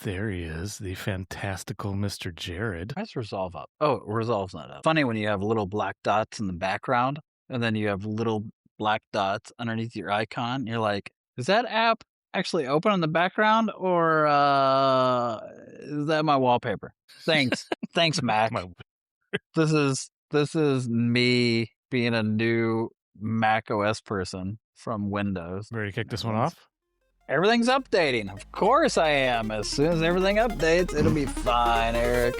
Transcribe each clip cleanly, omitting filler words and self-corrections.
There he is, the fantastical Mr. Jared. Why's resolve up? Oh, resolve's not up. Funny when you have little black dots in the background and then you have little black dots underneath your icon. You're like, is that app actually open in the background or is that my wallpaper? Thanks. Thanks, Mac. This is me being a new Mac OS person from Windows. Ready to kick this one off? Everything's updating. Of course I am. As soon as everything updates, it'll be fine, Eric.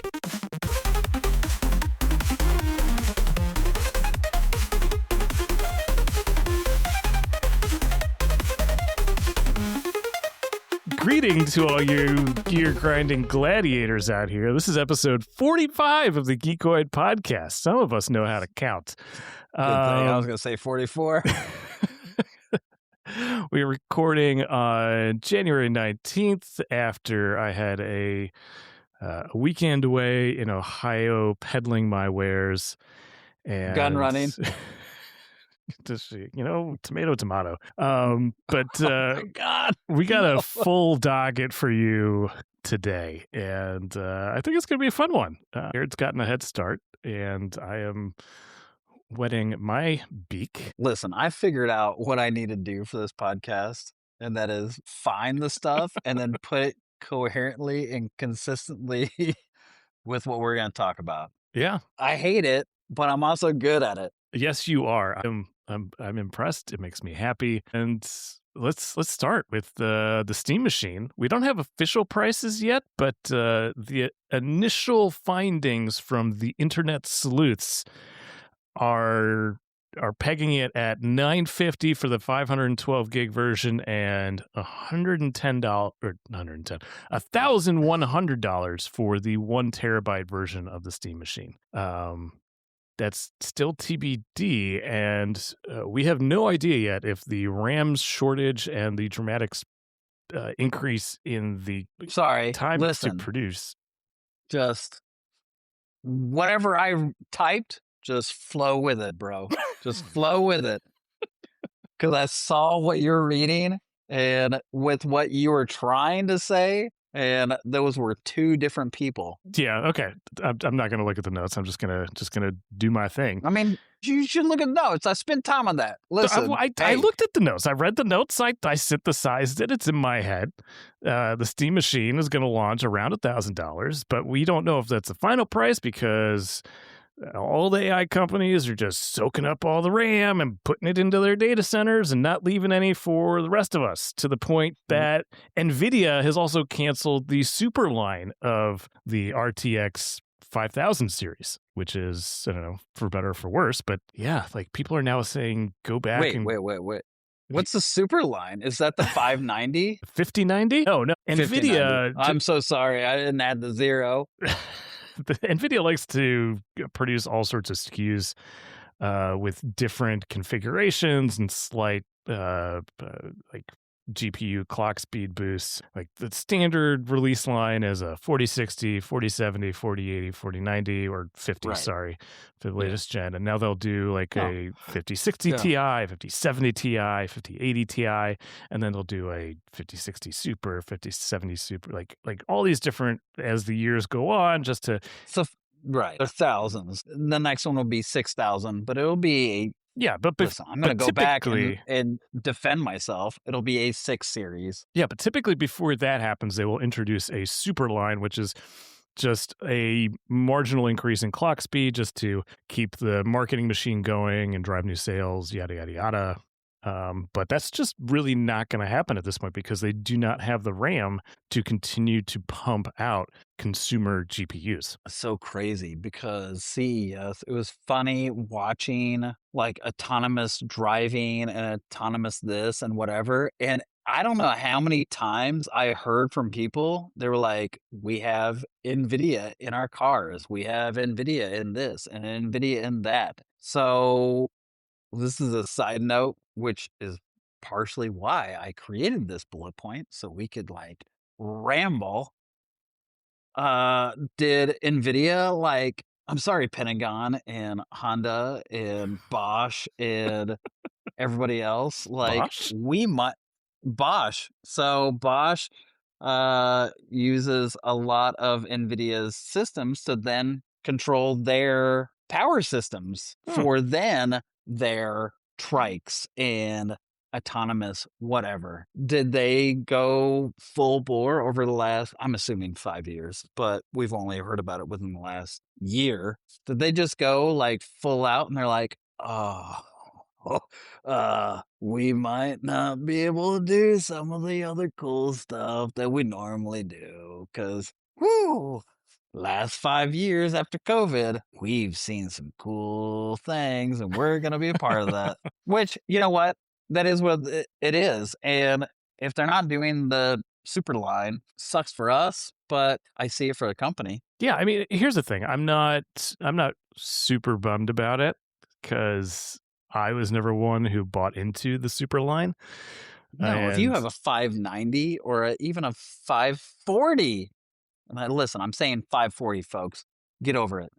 Greetings to all you gear-grinding gladiators out here. This is episode 45 of the Geekoid Podcast. Some of us know how to count. Good thing. I was going to say 44. We're recording on January 19th after I had a weekend away in Ohio peddling my wares. And gun running. Just, tomato. But oh God. We got a full docket for you today, and I think it's going to be a fun one. Jared's gotten a head start, and I am wetting my beak. Listen, I figured out what I need to do for this podcast, and that is find the stuff and then put it coherently and consistently with what we're going to talk about. Yeah. I hate it, but I'm also good at it. Yes, you are. I'm impressed. It makes me happy. And let's start with the Steam Machine. We don't have official prices yet, but the initial findings from the internet sleuths are pegging it at $950 for the 512 gig version and $1,100 for the 1 terabyte version of the Steam Machine. That's still TBD, and we have no idea yet if the RAM shortage and the dramatic increase in the time to produce. Just whatever I typed, just flow with it, bro. Just flow with it. Because I saw what you're reading and with what you were trying to say. And those were two different people. Yeah, okay. I'm not going to look at the notes. I'm just gonna do my thing. I mean, you should look at notes. I spent time on that. Listen, I looked at the notes. I read the notes. I synthesized it. It's in my head. The Steam Machine is going to launch around $1,000, but we don't know if that's the final price because all the AI companies are just soaking up all the RAM and putting it into their data centers and not leaving any for the rest of us, to the point that NVIDIA has also canceled the super line of the RTX 5000 series, which is, I don't know, for better or for worse. But yeah, like people are now saying go back. Wait. What's the super line? Is that the 590? 5090? Oh, no. NVIDIA. I'm so sorry. I didn't add the zero. NVIDIA likes to produce all sorts of SKUs with different configurations and slight like GPU clock speed boosts. Like the standard release line is a 4060, 4070, 4080, 4090, or 50, sorry, for the latest gen. And now they'll do like a 5060 Ti, 5070 Ti, 5080 Ti, and then they'll do a 5060 Super, 5070 Super, like all these different as the years go on, just to... So, right, the thousands. The next one will be 6,000, but it'll be... Yeah, but listen, I'm going to go back and defend myself. It'll be a 6 series. Yeah, but typically before that happens, they will introduce a super line, which is just a marginal increase in clock speed just to keep the marketing machine going and drive new sales, yada, yada, yada. But that's just really not going to happen at this point because they do not have the RAM to continue to pump out consumer GPUs. So crazy because CES, it was funny watching like autonomous driving and autonomous this and whatever. And I don't know how many times I heard from people, they were like, we have NVIDIA in our cars. We have NVIDIA in this and NVIDIA in that. So this is a side note, which is partially why I created this bullet point so we could like ramble. Did NVIDIA I'm sorry, Pentagon and Honda and Bosch and everybody else, Bosch? Bosch. So Bosch uses a lot of NVIDIA's systems to then control their power systems Hmm. for then their trikes and autonomous whatever. Did they go full bore over the last, I'm assuming 5 years, but we've only heard about it within the last year. Did they just go like full out and they're like, oh, we might not be able to do some of the other cool stuff that we normally do because, whoo, last 5 years after COVID, we've seen some cool things and we're going to be a part of that. Which, you know what? That is what it is. And if they're not doing the super line, sucks for us, but I see it for the company. Yeah, I mean, here's the thing. I'm not super bummed about it because I was never one who bought into the super line. No, if you And have a 590 or even a 540, and listen, I'm saying 540, folks, get over it.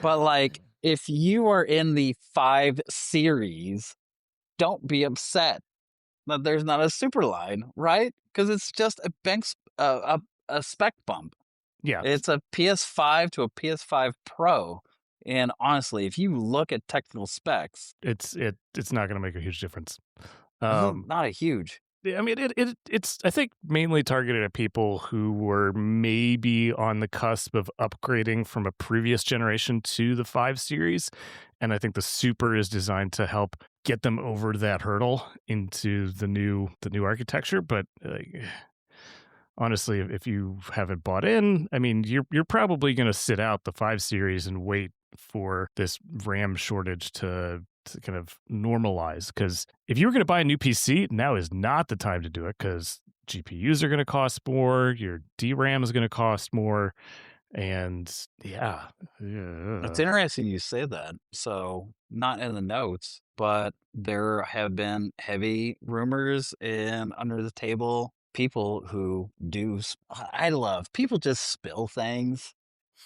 But like, if you are in the 5 series, don't be upset that there's not a super line, right? Because it's just a spec bump. yeah, It's a PS5 to a PS5 Pro. And honestly, if you look at technical specs, it's not going to make a huge difference. this is Um, not a huge. I mean, it's I think mainly targeted at people who were maybe on the cusp of upgrading from a previous generation to the 5 series, and I think the Super is designed to help get them over that hurdle into the new architecture, but, honestly, if you haven't bought in, I mean, you're probably gonna sit out the 5 series and wait for this RAM shortage to kind of normalize. Because if you were gonna buy a new PC, now is not the time to do it because GPUs are gonna cost more, your DRAM is gonna cost more, and yeah. It's Yeah. interesting you say that. So, not in the notes, but there have been heavy rumors and under the table people who do. I love people just spill things.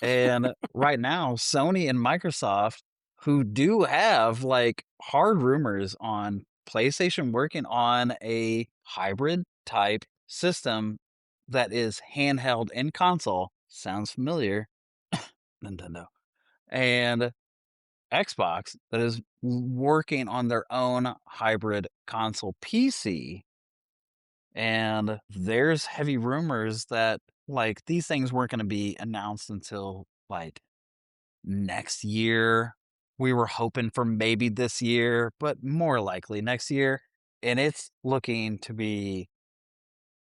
And right now, Sony and Microsoft, who do have like hard rumors on PlayStation working on a hybrid type system that is handheld and console, sounds familiar, Nintendo, and Xbox that is working on their own hybrid console PC. And there's heavy rumors that like these things weren't going to be announced until like next year. We were hoping for maybe this year, but more likely next year. And it's looking to be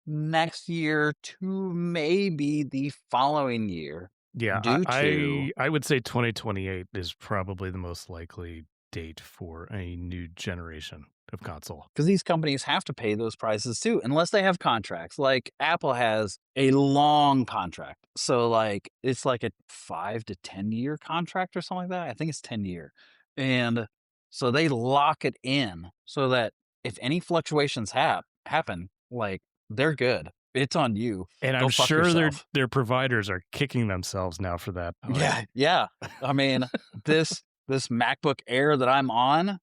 next year to maybe the following year Yeah, due to I would say 2028 is probably the most likely date for a new generation of console. because these companies have to pay those prices too, unless they have contracts. Like Apple has a long contract. So like it's like a 5 to 10 year contract or something like that. I think it's 10 year. And so they lock it in so that if any fluctuations happen, like they're good. It's on you. And I'm Go fuck sure yourself. their providers are kicking themselves now for that. Like, Yeah, yeah. I mean, this MacBook Air that I'm on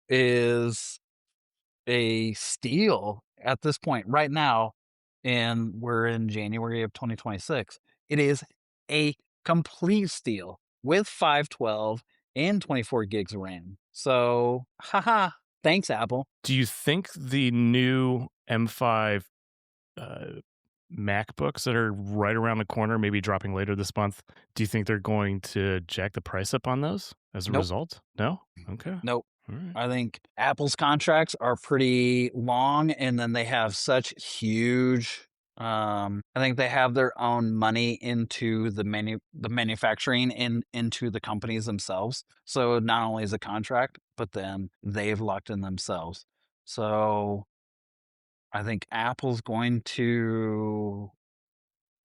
is a steal at this point right now, and we're in January of 2026. It is a complete steal with 512 and 24 gigs of RAM. So, haha, thanks, Apple. do you think the new M5 uh, MacBooks that are right around the corner, maybe dropping later this month, do you think they're going to jack the price up on those as a Nope, result? No? Okay. nope. All right. I think Apple's contracts are pretty long, and then they have such huge. I think they have their own money into the manufacturing and into the companies themselves. So not only is a contract, but then they've locked in themselves. So I think Apple's going to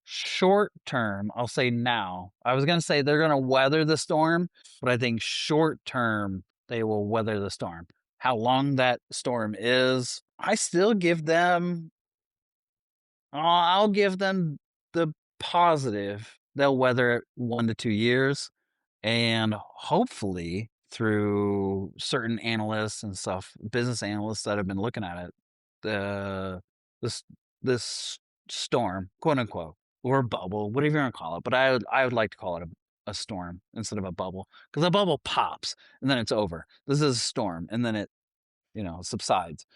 short term. I'll say now. I was going to say they're going to weather the storm, but I think short term they will weather the storm. How long that storm is, I still give them. I'll give them the positive. They'll weather it 1 to 2 years, and hopefully through certain analysts and stuff, business analysts that have been looking at it, the this this storm, quote unquote, or a bubble, whatever you want to call it. But I would like to call it a storm instead of a bubble, because a bubble pops and then it's over. This is a storm, and then it, subsides.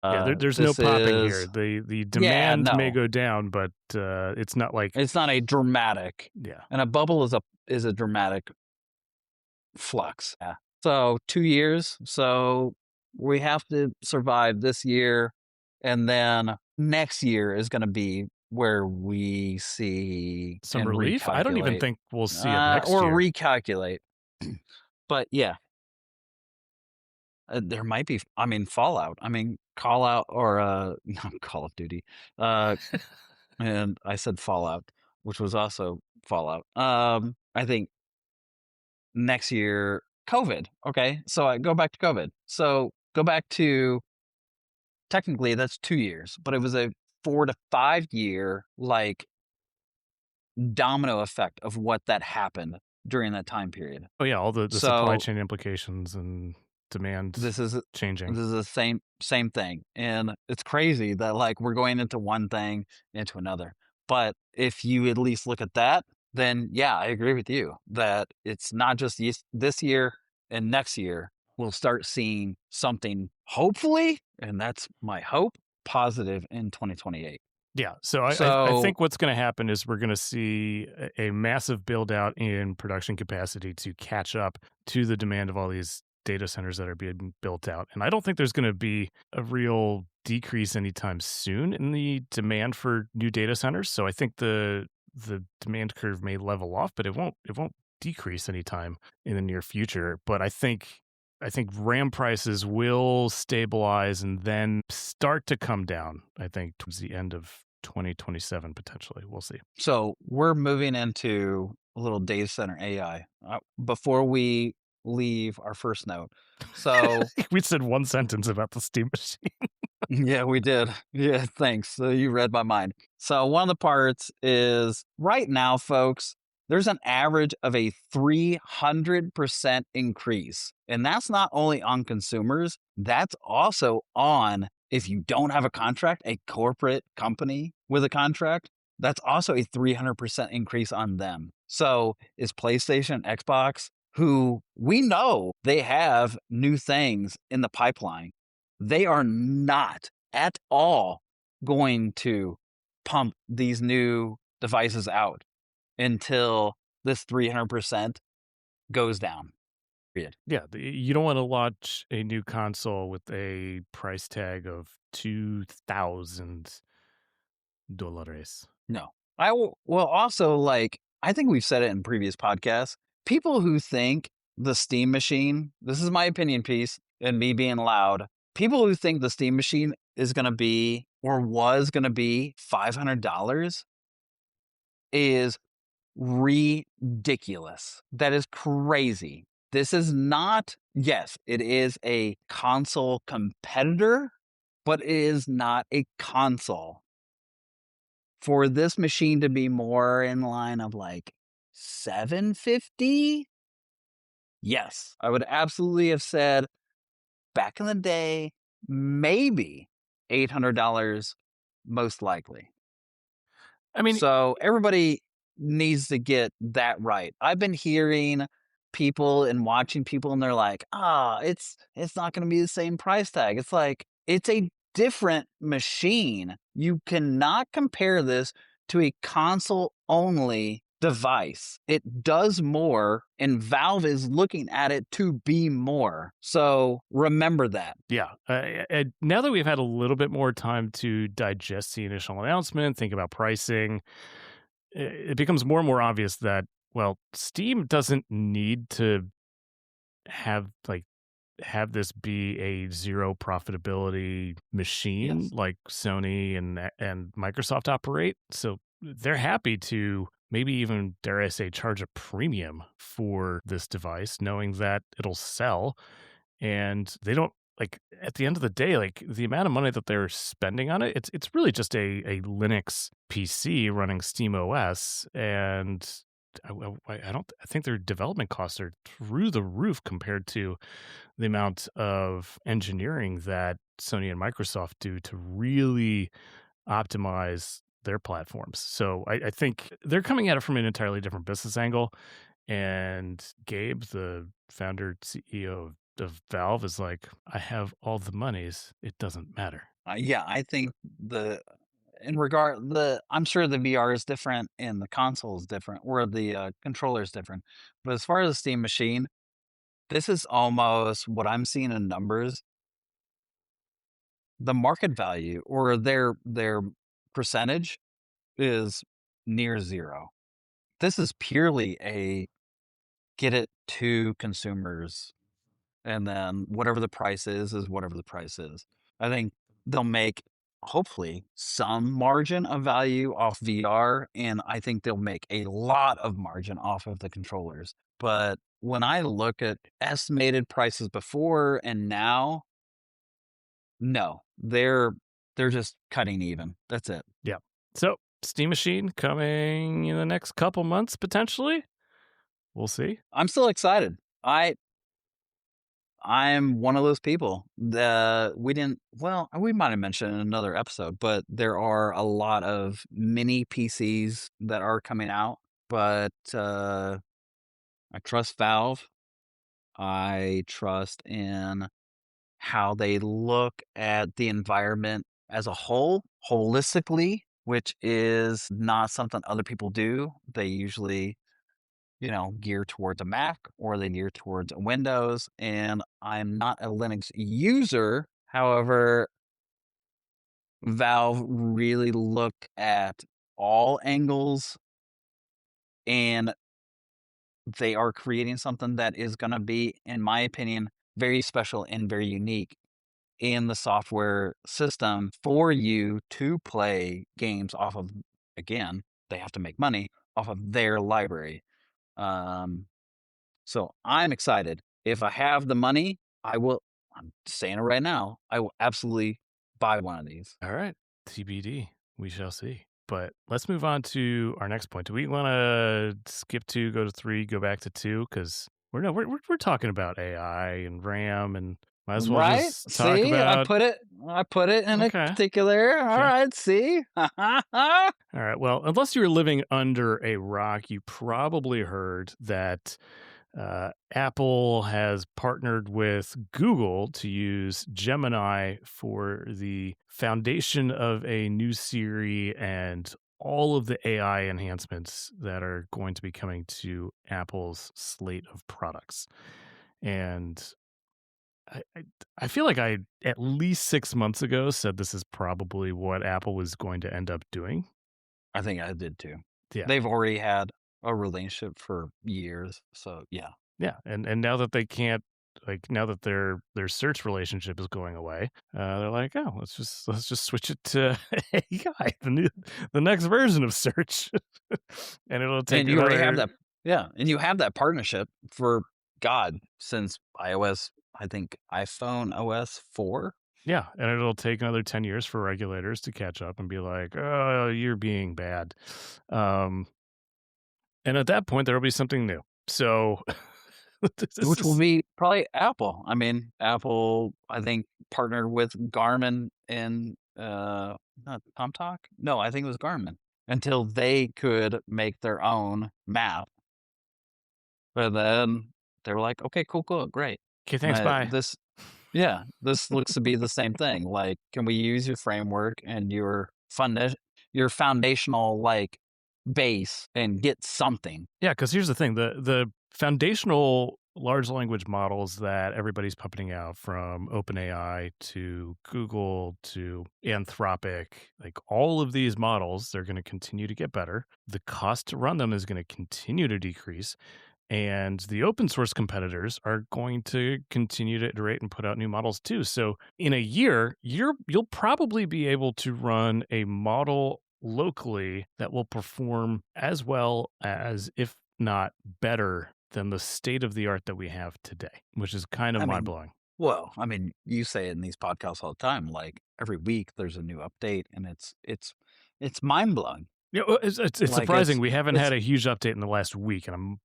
Yeah, there's no This popping here. is The Yeah, demand may no, go down, but it's not like it's not a dramatic, yeah. and a bubble is a dramatic flux. Yeah. So 2 years. So we have to survive this year, and then next year is going to be where we see Some and relief? I don't even recalculate, think we'll see it next or year. recalculate. But yeah, there might be. I mean, Fallout. I mean, Call Out or not Call of Duty. Uh, and I said Fallout, which was also Fallout. I think next year, COVID. Okay, so I go back to COVID. So go back to, technically that's 2 years, but it was a 4 to 5 year like domino effect of what that happened during that time period. Oh, yeah, all the supply So chain implications and demand this is changing. this is the same thing, and it's crazy that like we're going into one thing into another. But if you at least look at that, then yeah, I agree with you that it's not just this year and next year. We'll start seeing something, hopefully, and that's my hope, positive in 2028. Yeah, so I So think what's gonna happen is we're gonna see a massive build out in production capacity to catch up to the demand of all these data centers that are being built out, and I don't think there's gonna be a real decrease anytime soon in the demand for new data centers, so I think the demand curve may level off, but it won't decrease anytime in the near future, but I think RAM prices will stabilize and then start to come down, I think, towards the end of 2027 potentially. We'll see. so we're moving into a little data center AI. Before we leave our first note. So We said one sentence about the steam machine. yeah, we did. Yeah, thanks. So you read my mind. So one of the parts is right now, folks, there's an average of a 300% increase. And that's not only on consumers, that's also on, if you don't have a contract, a corporate company with a contract, that's also a 300% increase on them. So is PlayStation, Xbox, who we know they have new things in the pipeline, they are not at all going to pump these new devices out until this 300% goes down. Period. Yeah, you don't want to launch a new console with a price tag of $2,000. No. Well, also, like, I think we've said it in previous podcasts. People who think the Steam machine, this is my opinion piece and me being loud. People who think the Steam machine is going to be or was going to be $500 is ridiculous. That is crazy. This is not, yes, it is a console competitor, but it is not a console. For this machine to be more in line of like 750, yes, I would absolutely have said back in the day, maybe $800 most likely. I mean, So everybody needs to get that right. I've been hearing people and watching people, and they're like, "Ah, it's not going to be the same price tag." It's like it's a different machine. You cannot compare this to a console only device. It does more, and Valve is looking at it to be more. So remember that. yeah. Now that we've had a little bit more time to digest the initial announcement, think about pricing, it becomes more and more obvious that, well, Steam doesn't need to have have this be a zero profitability machine Yes. like Sony and Microsoft operate. So they're happy to maybe even, dare I say, charge a premium for this device, knowing that it'll sell. And they don't, like, at the end of the day, like, the amount of money that they're spending on it, it's really just a Linux PC running Steam OS, and I think their development costs are through the roof compared to the amount of engineering that Sony and Microsoft do to really optimize their platforms. So I think they're coming at it from an entirely different business angle. And Gabe, the founder CEO of Valve, is like, I have all the monies. It doesn't matter. Yeah, I think the in regard the I'm sure the VR is different and the console is different, or the controller is different. But as far as the Steam Machine, this is almost what I'm seeing in numbers. The market value or their percentage is near zero. This is purely a get it to consumers, and then whatever the price is whatever the price is. I think they'll make, hopefully, some margin of value off VR, and I think they'll make a lot of margin off of the controllers. But when I look at estimated prices before and now, no, they're just cutting even. That's it. Yeah. So Steam Machine coming in the next couple months, potentially. We'll see. I'm still excited. I'm one of those people that we didn't, well, we might have mentioned in another episode, but there are a lot of mini PCs that are coming out. But I trust Valve. I trust in how they look at the environment as a whole, holistically, which is not something other people do. They usually, gear towards a Mac or they gear towards a Windows. And I'm not a Linux user. However, Valve really looked at all angles, and they are creating something that is going to be, in my opinion, very special and very unique in the software system for you to play games off of. Again, they have to make money off of their library. Um, So I'm excited. If I have the money, I will. I'm saying it right now. I will absolutely buy one of these. All right. TBD. We shall see. But let's move on to our next point. Do we want to skip 2, go to 3, go back to 2? Because we're talking about AI and RAM, and might as well Right? just talk See, about. I put it in a Okay. particular. All Okay. right. See. All right. Well, unless you were living under a rock, you probably heard that Apple has partnered with Google to use Gemini for the foundation of a new Siri and all of the AI enhancements that are going to be coming to Apple's slate of products. And I feel like I, at least 6 months ago, said this is probably what Apple was going to end up doing. I think I did too. Yeah. They've already had a relationship for years. So yeah. Yeah, and now that they can't, like, now that their search relationship is going away, they're like, oh, let's just switch it to AI, the next version of search, and it'll take And you already have another. that. Yeah. And you have that partnership for God since iOS, I think iPhone OS 4. Yeah, and it'll take another 10 years for regulators to catch up and be like, oh, you're being bad, um, and at that point there will be something new. So this Which will is. be probably Apple. I mean, Apple, I think, partnered with Garmin and, not TomTalk? No, I think it was Garmin, until they could make their own map. But then they were like, "Okay, cool, cool, great." Okay, thanks, bye. This Yeah, this looks to be the same thing. Like, can we use your framework and your foundational, like, base and get something? Yeah, because here's the thing: the foundational large language models that everybody's pumping out, from OpenAI to Google to Anthropic, like all of these models, they're going to continue to get better. The cost to run them is going to continue to decrease, and the open source competitors are going to continue to iterate and put out new models too. So in a year, you'll probably be able to run a model locally that will perform as well as, if not better than, the state of the art that we have today, which is kind of I mind mean, blowing. well, I mean, you say it in these podcasts all the time, like, every week there's a new update, and it's mind-blowing. Yeah, well, it's Like, surprising we haven't it's had a huge update in the last week, and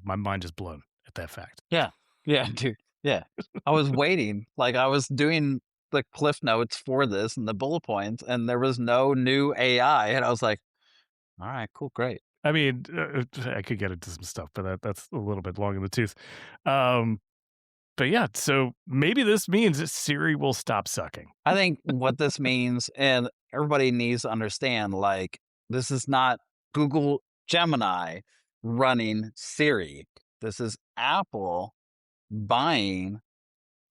my mind is blown at that fact. yeah. Yeah, dude. Yeah. I was waiting, like, I was doing the cliff notes for this and the bullet points, and there was no new AI, and I was like, "All right, cool, great." I mean, I could get into some stuff, but that's a little bit long in the tooth. Um, but yeah, so maybe this means that Siri will stop sucking. I think what this means, and everybody needs to understand, like, this is not Google Gemini running Siri. This is Apple buying.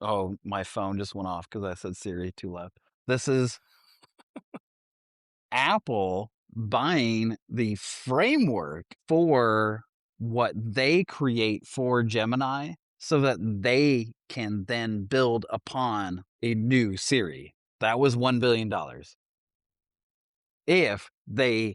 Oh, my phone just went off because I said Siri too loud. This is Apple buying the framework for what they create for Gemini so that they can then build upon a new Siri. That was $1 billion. If they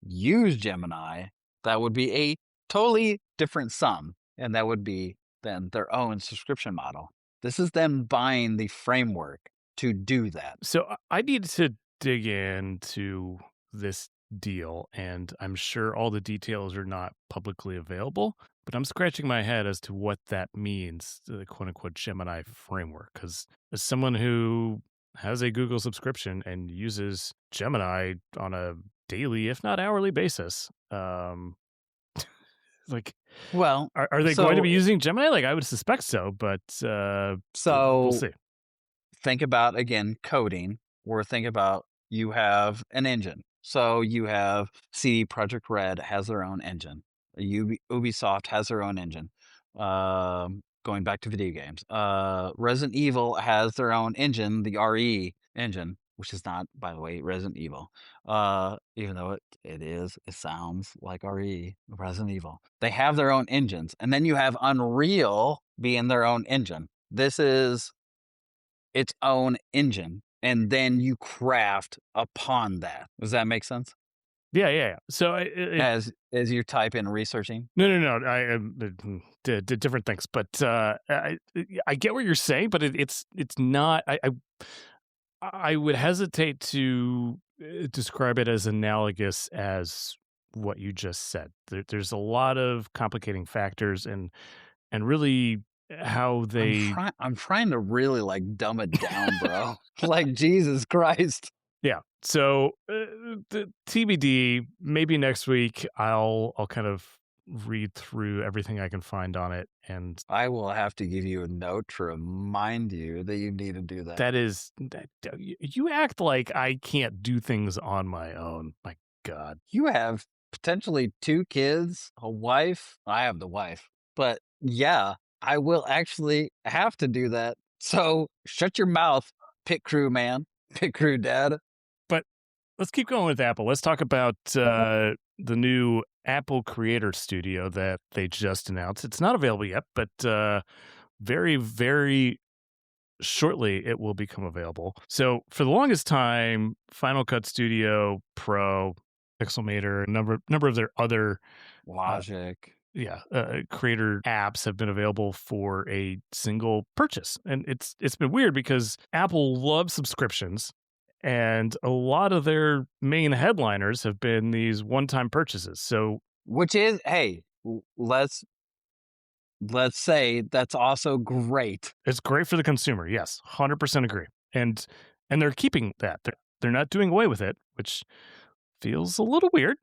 use Gemini, that would be a totally different sum, and that would be then their own subscription model. This is them buying the framework to do that. So I need to dig into this deal, and I'm sure all the details are not publicly available, but I'm scratching my head as to what that means, the quote unquote Gemini framework. Because as someone who has a Google subscription and uses Gemini on a daily, if not hourly basis, like, Well, are they going to so be using Gemini? Like, I would suspect so, but we'll so see. think about again coding, or think about you have an engine. So you have CD Project Red has their own engine. Ubisoft has their own engine. Going back to video games, Resident Evil has their own engine, the RE engine, which is not, by the way, Resident Evil. Even though it sounds like RE, Resident Evil. They have their own engines, and then you have Unreal being their own engine. This is its own engine, and then you craft upon that. Does that make sense? Yeah, yeah, yeah. So As you type in researching? no. I did different things, but I get what you're saying, but it's not. I would hesitate to describe it as analogous as what you just said. There's a lot of complicating factors, and really how they. I'm trying to really, like, dumb it down, bro. Like, Jesus Christ. Yeah. So the TBD. Maybe next week I'll kind of read through everything I can find on it, and I will have to give you a note to remind you that you need to do that. you act like I can't do things on my own. My God. You have potentially 2 kids, a wife. I have the wife. But, yeah, I will actually have to do that. So, shut your mouth, pit crew man, pit crew dad. But let's keep going with Apple. Let's talk about the new Apple Creator Studio that they just announced. It's not available yet, but very, very shortly it will become available. So for the longest time, Final Cut Studio, Pro, Pixelmator, a number of their other Logic. creator apps have been available for a single purchase. And it's been weird because Apple loves subscriptions, and a lot of their main headliners have been these one-time purchases. So Which is, hey, let's say that's also great. it's great for the consumer. Yes, 100% agree. And they're keeping that. They're not doing away with it, which feels a little weird.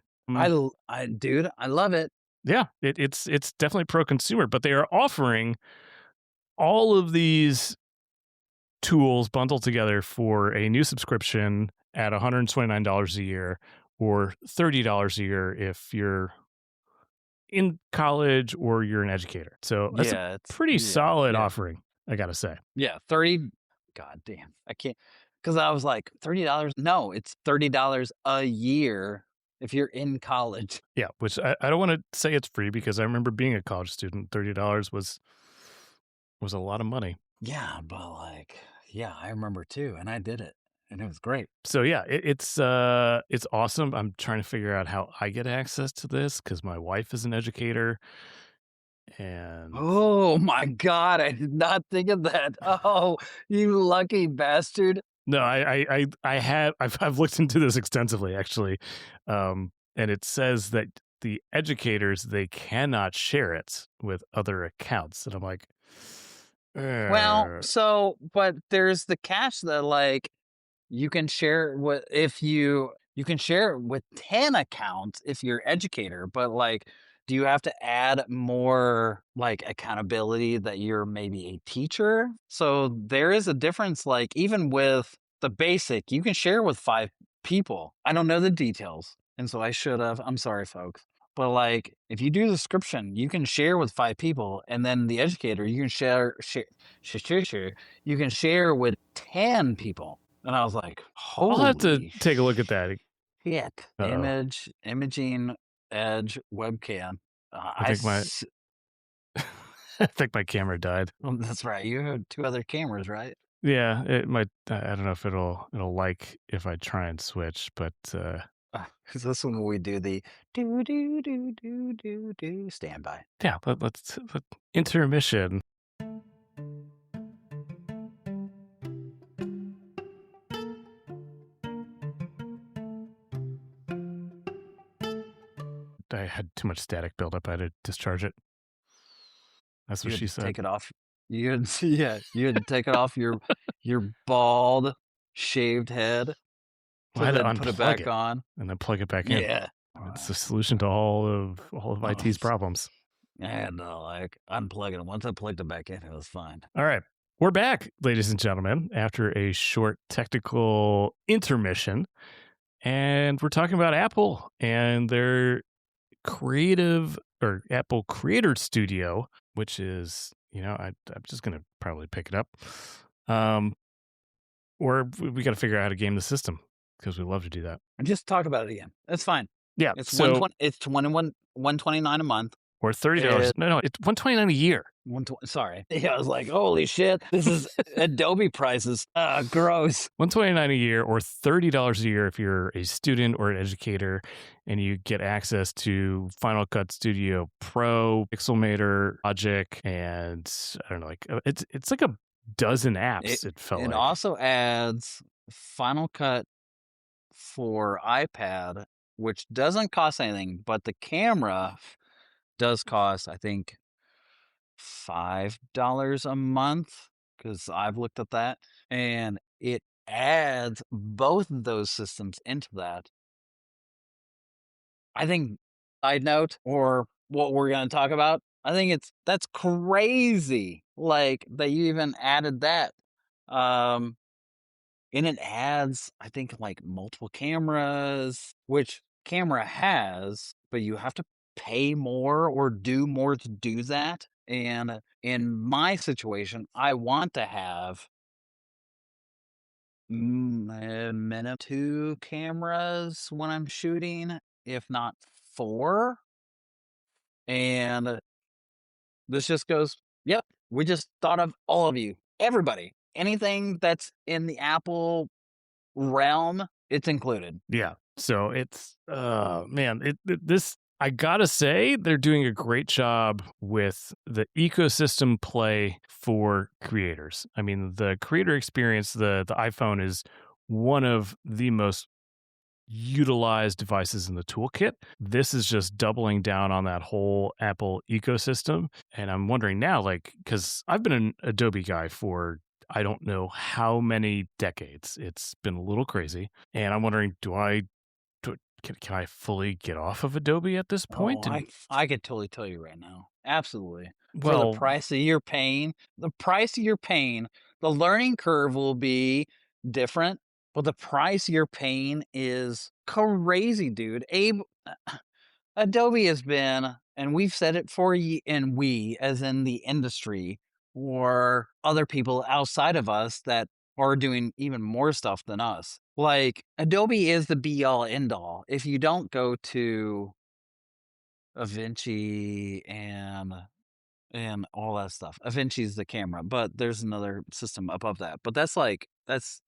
Dude, I love it. Yeah, it's definitely pro-consumer, but they are offering all of these tools bundled together for a new subscription at $129 a year, or $30 a year if you're in college or you're an educator. So that's Yeah, a it's pretty solid yeah. offering, I gotta say. Yeah, 30. God damn. I can't, because I was like, $30. No, it's $30 a year if you're in college. Yeah, which I don't want to say it's free, because I remember being a college student. $30 was a lot of money. Yeah, but like, yeah, I remember too, and I did it, and it was great. So yeah, it's awesome. I'm trying to figure out how I get access to this because my wife is an educator, and Oh my God, I did not think of that. Oh, you lucky bastard. no, I've looked into this extensively, actually, and it says that the educators, they cannot share it with other accounts, and I'm like, Well, Uh, but there's the catch that, like, you can share with if you can share it with 10 accounts if you're educator, but, like, do you have to add more, like, accountability that you're maybe a teacher? So, there is a difference, like, even with the basic, you can share with 5 people. I don't know the details, and so I should have. I'm sorry, folks. But, like, if you do the description, you can share with 5 people, and then the educator, you can share you can share with 10 people. And I was like, I'll have to "Holy take a look at that. shit." Uh-oh. Imaging edge webcam. I think my I think my camera died. That's right, you have 2 other cameras, right? Yeah, it might. I don't know if it'll like if I try and switch, but Is this when we do the do, do, do, do, do, do standby? yeah. Intermission. I had too much static buildup. I had to discharge it. That's what You had she to said. take it off. You had yeah, you had to take it off your bald, shaved head I to had to then put it unplug back it on. and then plug it back in. Yeah. It's the solution to all of IT's problems. I had to, like, unplug it. Once I plugged it back in, it was fine. All right. We're back, ladies and gentlemen, after a short technical intermission. And we're talking about Apple and their creative or Apple Creator Studio, which is, I'm just going to probably pick it up. Or we got to figure out how to game the system because we love to do that. And just talk about it again. It's fine. Yeah. It's So, 120 it's 21 129 a month. or $30. It No, it's $129 a year. 120 sorry. Yeah, I was like, "Holy shit. This is Adobe prices. Gross." $129 a year or $30 a year if you're a student or an educator, and you get access to Final Cut Studio Pro, Pixelmator, Logic, and I don't know, it's like a dozen It apps. It felt it like. also adds Final Cut for iPad, which doesn't cost anything, but the camera does cost, I think, $5 a month because I've looked at that, and it adds both of those systems into that. I think side note or what we're going to talk about, I think that's crazy. Like that you even added that. Um, and it adds, I think, like multiple cameras, which camera has, but you have to pay more or do more to do that. And in my situation, I want to have a minimum 2 cameras when I'm shooting, if not 4. And this just goes, yep, we just thought of all of you, everybody, anything that's in the Apple realm, it's included. Yeah. So it's man, this I gotta say they're doing a great job with the ecosystem play for creators. I mean, the creator experience, the iPhone is one of the most utilized devices in the toolkit. This is just doubling down on that whole Apple ecosystem. And I'm wondering now, like, because I've been an Adobe guy for I don't know how many decades. It's been a little crazy. And I'm wondering, can I fully get off of Adobe at this Oh, point? And I could totally tell you right now. Absolutely. For the well, price that you're paying, the learning curve will be different, but the price you're paying is crazy, dude. Adobe has been, and we've said it for and we, as in the industry, or other people outside of us that are doing even more stuff than us. Like, Adobe is the be all end all. If you don't go to Avinci and all that stuff. Avinci's the camera, but there's another system above that. But that's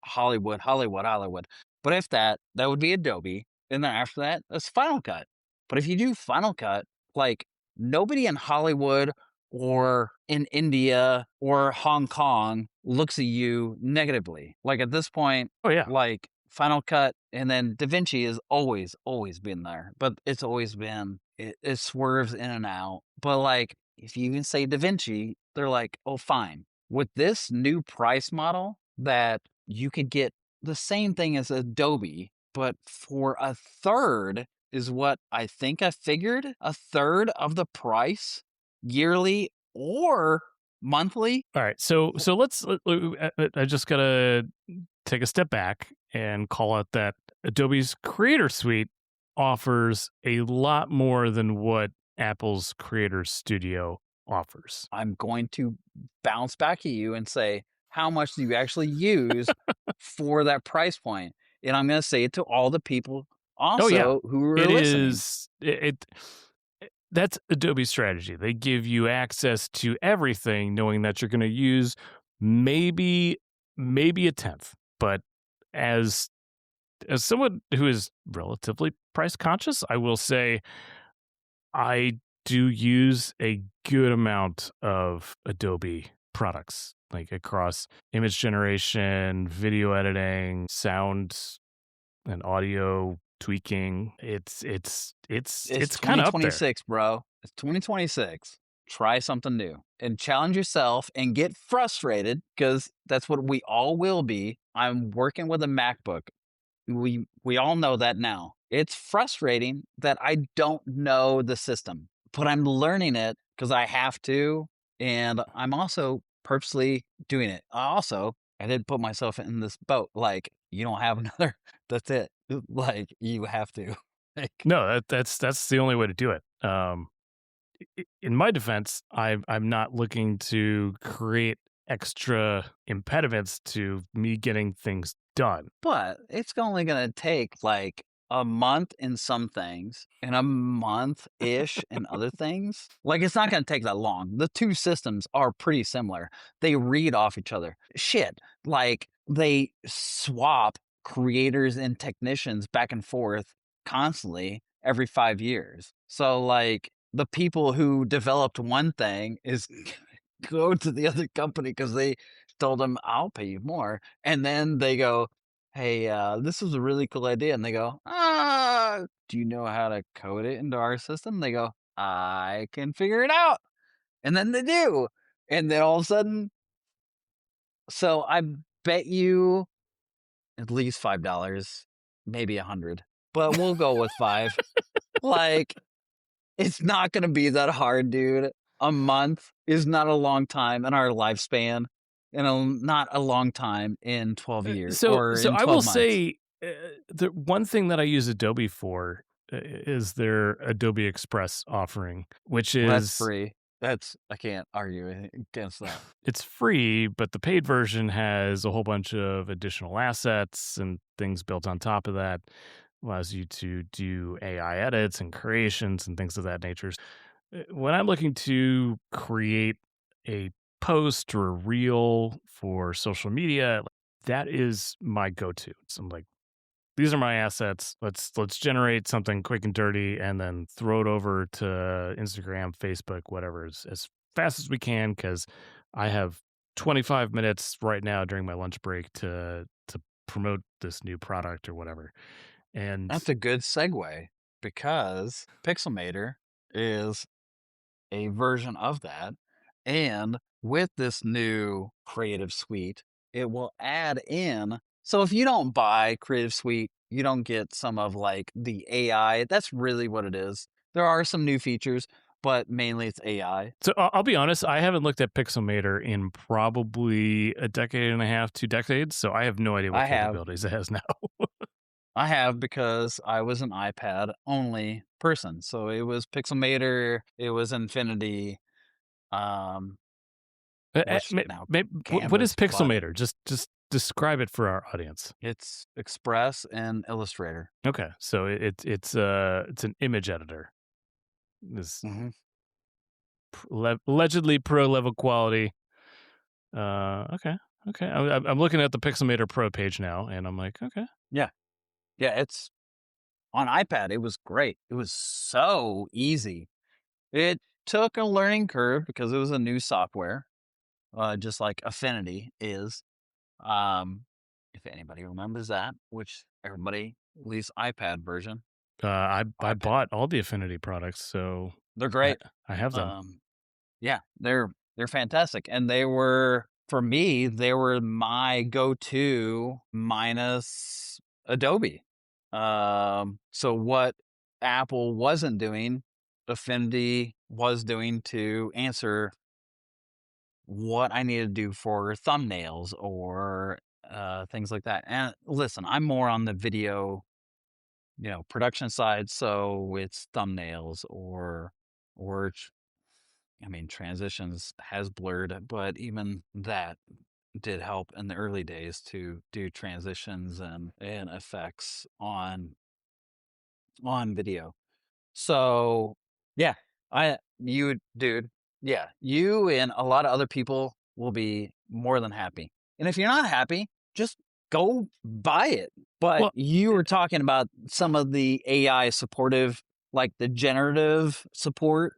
Hollywood, Hollywood, Hollywood. But if that would be Adobe. And then after that, that's Final Cut. But if you do Final Cut, like nobody in Hollywood or in India or Hong Kong looks at you negatively. Like at this point, oh yeah, like Final Cut and then DaVinci has always been there. But it's always been it swerves in and out. But like if you can say Da Vinci, they're like, oh, fine. with this new price model that you could get the same thing as Adobe, but for a third is what I think I figured, a third of the price yearly or monthly. All right, so I just gotta take a step back and call out that Adobe's Creator Suite offers a lot more than what Apple's Creator Studio offers. I'm going to bounce back at you and say, how much do you actually use for that price point? And I'm going to say it to all the people Oh yeah, also who are it listening. is. That's Adobe's strategy. They give you access to everything, knowing that you're going to use maybe maybe a tenth. But as someone who is relatively price conscious, I will say I do use a good amount of Adobe products, like across image generation, video editing, sound and audio tweaking. It's It's kind of up there. 2026, bro. It's 2026. Try something new and challenge yourself and get frustrated because that's what we all will be. I'm working with a MacBook. We all know that now. It's frustrating that I don't know the system, but I'm learning it because I have to, and I'm also purposely doing it. I did put myself in this boat. Like, you don't have another. That's it. Like, you have to. Like, No, that's the only way to do it. In my defense, I'm not looking to create extra impediments to me getting things done. but it's only going to take like a month in some things and a month ish in other things. Like, it's not going to take that long. The two systems are pretty similar. They read off each other. Shit. Like, they swap creators and technicians back and forth constantly every 5 years. So, like, the people who developed one thing is go to the other company because they told them, I'll pay you more. And then they go, hey, this was a really cool idea. And they go, do you know how to code it into our system? They go, I can figure it out. And then they do. And then all of a sudden, so I bet you at least $5, maybe 100, but we'll go with five. Like, it's not going to be that hard, dude. A month is not a long time in our lifespan, and not a long time in 12 years or So in I will 12 months. say the one thing that I use Adobe for is their Adobe Express offering, which Well, that's is free. I can't argue against that. it's free, but the paid version has a whole bunch of additional assets and things built on top of that. Allows you to do AI edits and creations and things of that nature. When I'm looking to create a post or a reel for social media, that is my go-to. So I'm like, these are my assets. Let's generate something quick and dirty and then throw it over to Instagram, Facebook, whatever, as fast as we can because I have 25 minutes right now during my lunch break to promote this new product or whatever. And That's a good segue because Pixelmator is a version of that. And with this new Creative Suite, it will add in. So if you don't buy Creative Suite, you don't get some of like the AI. That's really what it is. There are some new features, but mainly it's AI. so I'll be honest, I haven't looked at Pixelmator in probably a decade and a half, 2 decades. So I have no idea what I have. capabilities it has now. I have because I was an iPad only person. So it was Pixelmator, it was Infinity, um, which now What is Canvas, but Pixelmator? Just describe it for our audience. it's Express and Illustrator. Okay, so it's an image editor. This Hmm. allegedly pro level quality. Okay, okay. I'm looking at the Pixelmator Pro page now, and I'm like, okay. Yeah. Yeah. It's on iPad. It was great. It was so easy. It took a learning curve because it was a new software, just like Affinity is. Um, if anybody remembers that, which everybody, at least iPad version, I iPad, bought all the Affinity products, so they're I great. I have them. Yeah, they're fantastic, and they were for me, they were my go-to minus Adobe. So what Apple wasn't doing, Affinity was doing to answer what I needed to do for thumbnails or things like that. And listen, I'm more on the video, production side, so it's thumbnails or I mean, transitions has blurred, but even that did help in the early days to do transitions and effects on video. So yeah, dude, yeah, you and a lot of other people will be more than happy. And if you're not happy, just go buy it. But Well, you were talking about some of the AI supportive, like the generative support,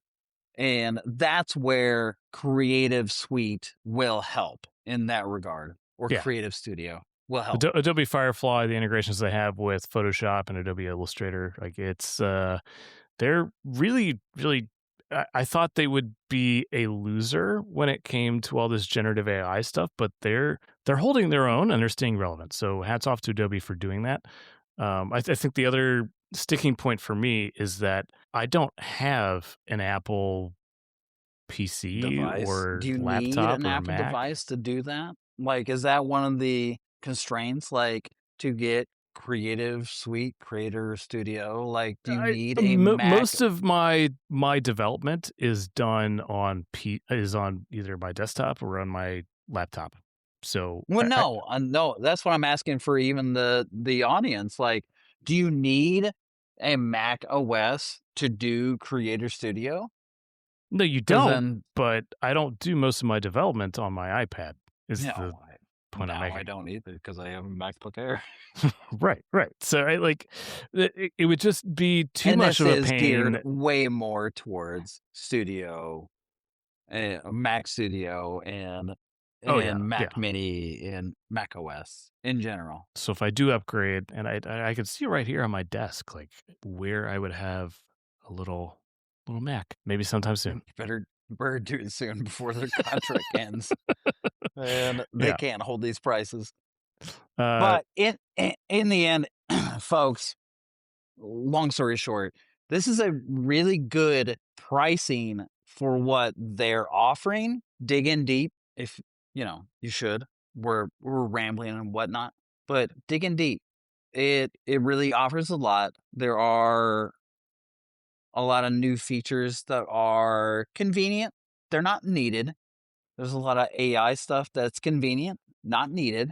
and that's where Creative Suite will help in that regard, or yeah. Creative Studio will help. Adobe Firefly, the integrations they have with Photoshop and Adobe Illustrator, like they're really, really. I thought they would be a loser when it came to all this generative AI stuff, but they're holding their own and they're staying relevant. So hats off to Adobe for doing that. I think the other sticking point for me is that I don't have an Apple PC Device. or Do you need laptop an or Apple Mac. device to do that? Like, is that one of the constraints, like, to get Creative Suite, Creator Studio? Like, do you need a Mac? Most of my development is done on is on either my desktop or on my laptop. So Well, I no, no, that's what I'm asking for even the audience. Like, do you need a Mac OS to do Creator Studio? no, you Because don't. then, But I don't do most of my development on my iPad. Is no, the point I'm now I making? don't either because I have a MacBook Air. Right, right. So it would just be too And much this of a is geared pain. way more towards studio, Mac Studio, and Oh yeah, yeah. Mac Mini and Mac OS in general. So if I do upgrade, and I could see right here on my desk, like where I would have a little Mac, maybe sometime soon. You better do it soon before their contract ends, and they Yeah. can't hold these prices. Uh, But in the end, folks, long story short, this is a really good pricing for what they're offering. Dig in deep if you should. We're rambling and whatnot, but dig in deep. It really offers a lot. There are a lot of new features that are convenient. They're not needed. There's a lot of AI stuff that's convenient, not needed.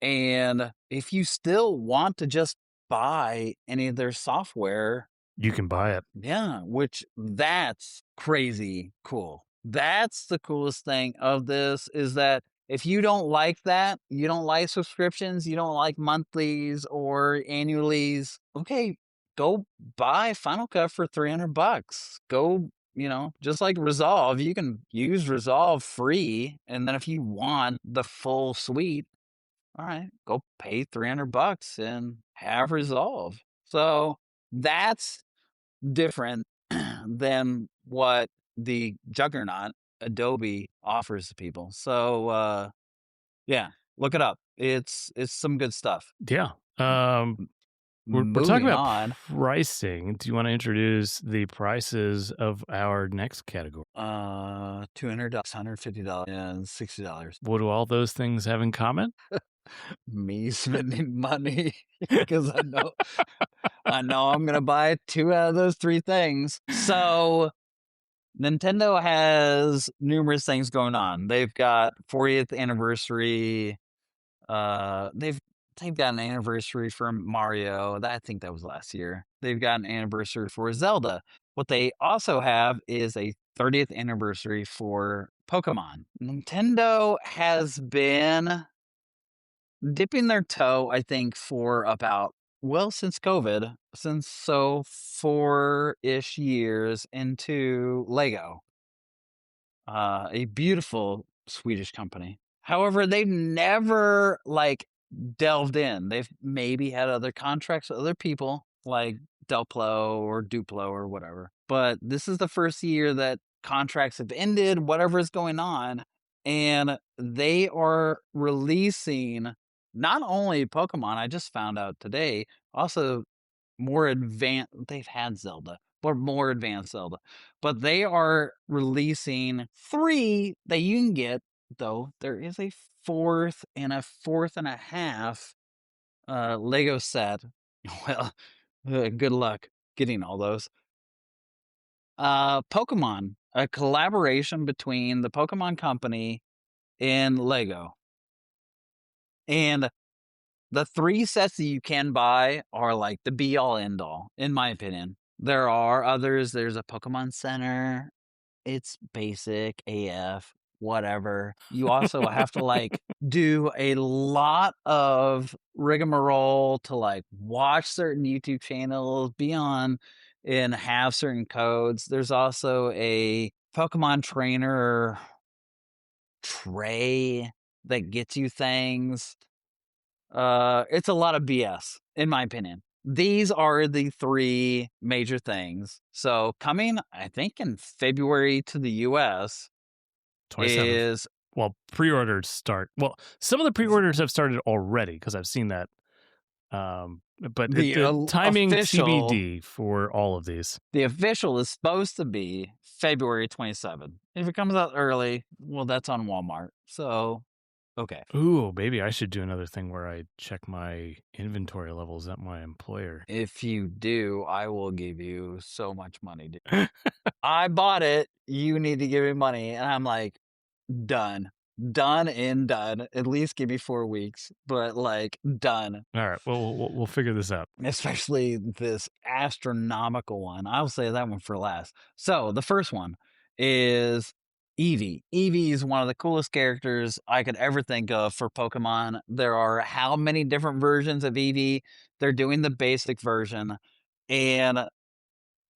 And if you still want to just buy any of their software, you can buy it. yeah, which that's crazy cool. That's the coolest thing of this is that if you don't like that, you don't like subscriptions, you don't like monthlies or annualies, okay, go buy Final Cut for $300. Go, just like Resolve, you can use Resolve free. And then if you want the full suite, all right, go pay $300 and have Resolve. So that's different than what the juggernaut Adobe offers to people. So yeah, look it up. It's some good stuff. Yeah. We're talking Moving about on, pricing. Do you want to introduce the prices of our next category? $200, $150, and $60. What do all those things have in common? Me spending money because I know I'm gonna buy two out of those three things. So Nintendo has numerous things going on. They've got 40th anniversary. They've got an anniversary for Mario. I think that was last year. They've got an anniversary for Zelda. What they also have is a 30th anniversary for Pokemon. Nintendo has been dipping their toe, I think, for about, well, since COVID, since 4-ish years into Lego, a beautiful Swedish company. However, they've never delved in. They've maybe had other contracts with other people like Delplo or Duplo or whatever. But this is the first year that contracts have ended, whatever is going on. and they are releasing not only Pokemon, I just found out today, also more advanced. They've had Zelda, but more advanced Zelda. But they are releasing 3 that you can get, though there is a fourth and a half Lego set. Well, good luck getting all those. Pokemon, a collaboration between the Pokemon Company and Lego. And the 3 sets that you can buy are like the be all end all, in my opinion. There are others. There's a Pokemon Center. It's basic AF, whatever. You also have to like do a lot of rigmarole to like watch certain YouTube channels, be on and have certain codes. There's also a Pokemon trainer tray that gets you things. It's a lot of BS, in my opinion. These are the 3 major things. So coming, I think, in February to the US 27th. is Well, pre-orders start. Well, some of the pre-orders have started already because I've seen that. But the the timing official. TBD for all of these. The official is supposed to be February 27th. If it comes out early, well, that's on Walmart. So, okay. Ooh, maybe I should do another thing where I check my inventory levels at my employer. If you do, I will give you so much money, dude. I bought it. You need to give me money. And I'm like, done. Done and done. At least give me 4 weeks, but like done. All right, well, we'll figure this out. Especially this astronomical one. I'll say that one for last. So the first one is Eevee. Eevee is one of the coolest characters I could ever think of for Pokemon. There are how many different versions of Eevee? They're doing the basic version, and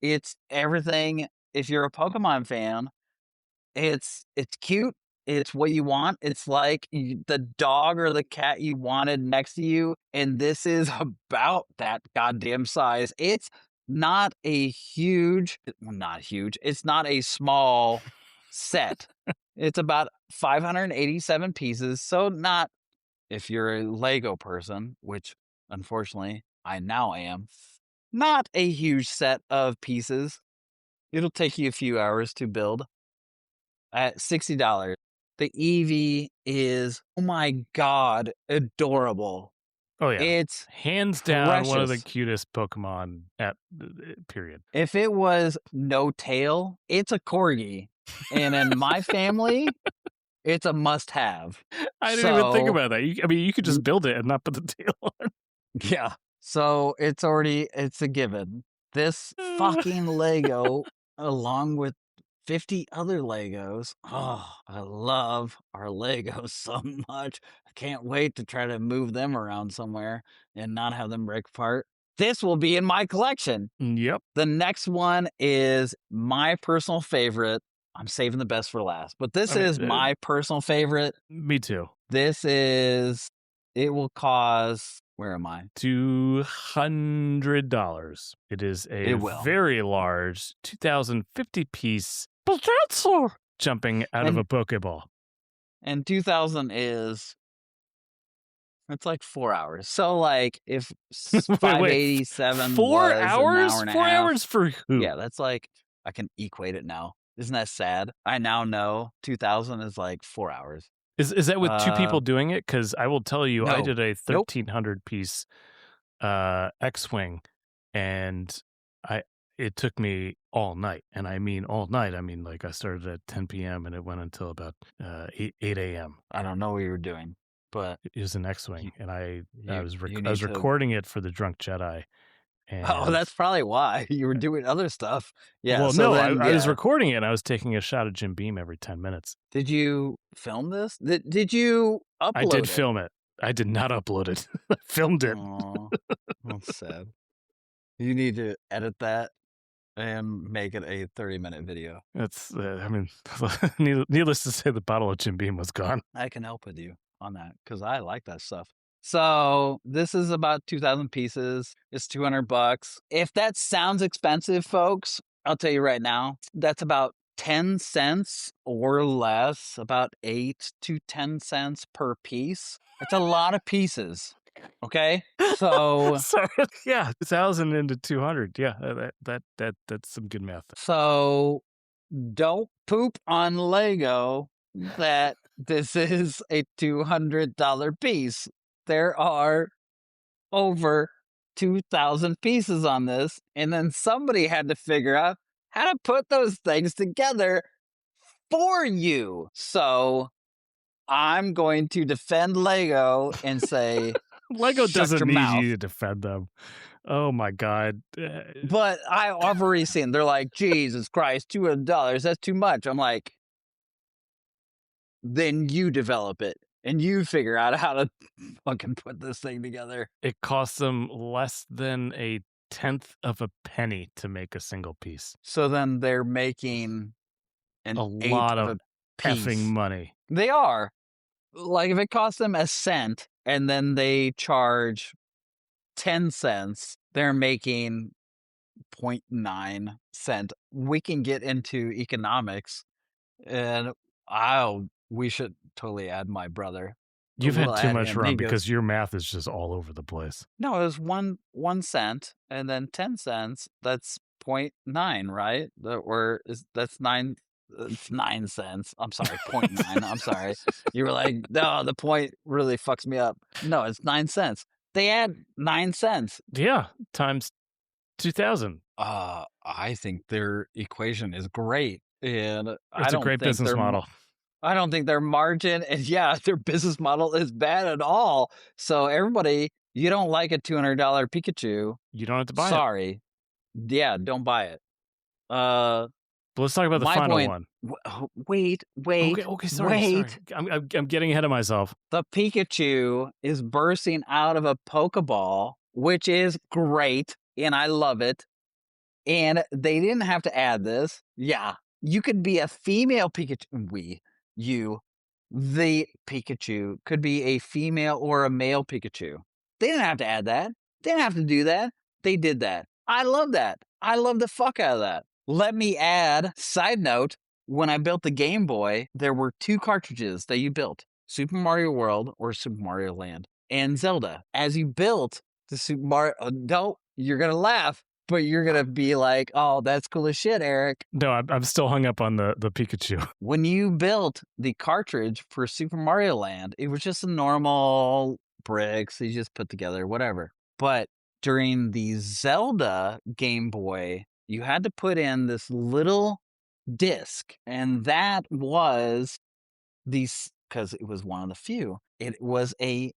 it's everything. If you're a Pokemon fan, it's cute. It's what you want. It's like the dog or the cat you wanted next to you, and this is about that goddamn size. It's not a huge, well, not huge. It's not a small set. It's about 587 pieces. So not if you're a Lego person, which unfortunately I now am, not a huge set of pieces. It'll take you a few hours to build at $60. The Eevee is, oh my God, adorable. Oh yeah, It's hands down one of the precious. cutest Pokemon at period. If it was no tail, it's a corgi. And in my family, it's a must have. I didn't even think So, about that. I mean, you could just build it and not put the tail on. yeah. So it's a given. This fucking Lego, along with 50 other Legos. Oh, I love our Legos so much. I can't wait to try to move them around somewhere and not have them break apart. This will be in my collection. Yep. The next one is my personal favorite. I'm saving the best for last, but this is my personal favorite. Me too. It will cost, where am I? $200. It is a It will. very large 2,050 piece jumping out of a Pokeball. And 2000 is, it's like 4 hours. So like if 587 4 was hours? an hour and 4 a half, hours for who? yeah, that's like, I can equate it now. Isn't that sad? I now know 2000 is like 4 hours. Is that with 2 people doing it? Because I will tell you, I No. did a Nope. 1,300 piece X-Wing, and it took me all night. And I mean all night. I mean, like I started at 10 p.m. and it went until about 8 a.m. I don't know what you were doing, but It was an X-Wing, and I was you need to. recording it for the Drunk Jedi. And Oh, that's probably why you were doing other stuff. Yeah. well, so no, then, I was yeah. recording it, and I was taking a shot of Jim Beam every 10 minutes. Did you film this? Did you upload it? I did film it. I did not upload it. I filmed it. Aw, that's sad. You need to edit that and make it a 30-minute video. That's, I mean, needless to say, the bottle of Jim Beam was gone. I can help with you on that because I like that stuff. So this is about 2,000 pieces. It's $200. If that sounds expensive, folks, I'll tell you right now, that's about 10 cents or less, about 8 to 10 cents per piece. It's a lot of pieces. Okay? So Sorry, yeah, 1,000 into 200. Yeah, that's some good math. so don't poop on Lego that this is a $200 piece. There are over 2,000 pieces on this, and then somebody had to figure out how to put those things together for you. So I'm going to defend Lego and say, Lego shut doesn't your need mouth. you to defend them. Oh my god. But I've already seen, they're like, Jesus Christ, $200, that's too much. I'm like, then you develop it and you figure out how to fucking put this thing together. It costs them less than a tenth of a penny to make a single piece. So then they're making an A eighth lot of of a effing piece. money. They are. Like, if it costs them a cent and then they charge 10 cents, they're making 0.9 cent. We can get into economics, and we should totally add my brother. You've had We'll too add much him. And he rum goes, because your math is just all over the place. no, it was one cent and then 10 cents. That's 0.9, right? That's nine. It's 9 cents. I'm sorry, 0.9. I'm sorry. You were like, no, the point really fucks me up. No, it's 9 cents. They add 9 cents. Yeah, times 2,000. I think their equation is great, and It's a great business model. I don't think their margin and yeah, their business model is bad at all. So everybody, you don't like a $200 Pikachu. You don't have to buy it. Sorry. Yeah, don't buy it. Uh, But let's talk about the my final point. one. Wait, Okay, sorry. wait. I'm getting ahead of myself. The Pikachu is bursting out of a Pokeball, which is great, and I love it. And they didn't have to add this. Yeah, you could be a female Pikachu. The Pikachu could be a female or a male Pikachu. They didn't have to add that. They didn't have to do that. They did that. I love that. I love the fuck out of that. Let me add, side note, when I built the Game Boy, there were 2 cartridges that you built, Super Mario World or Super Mario Land and Zelda. As you built the Super Mario, no, you're going to laugh, but you're going to be like, oh, that's cool as shit, Eric. No, I'm still hung up on the Pikachu. When you built the cartridge for Super Mario Land, it was just a normal bricks you just put together, whatever. But during the Zelda Game Boy, you had to put in this little disc, and that was because it was one of the few. It was the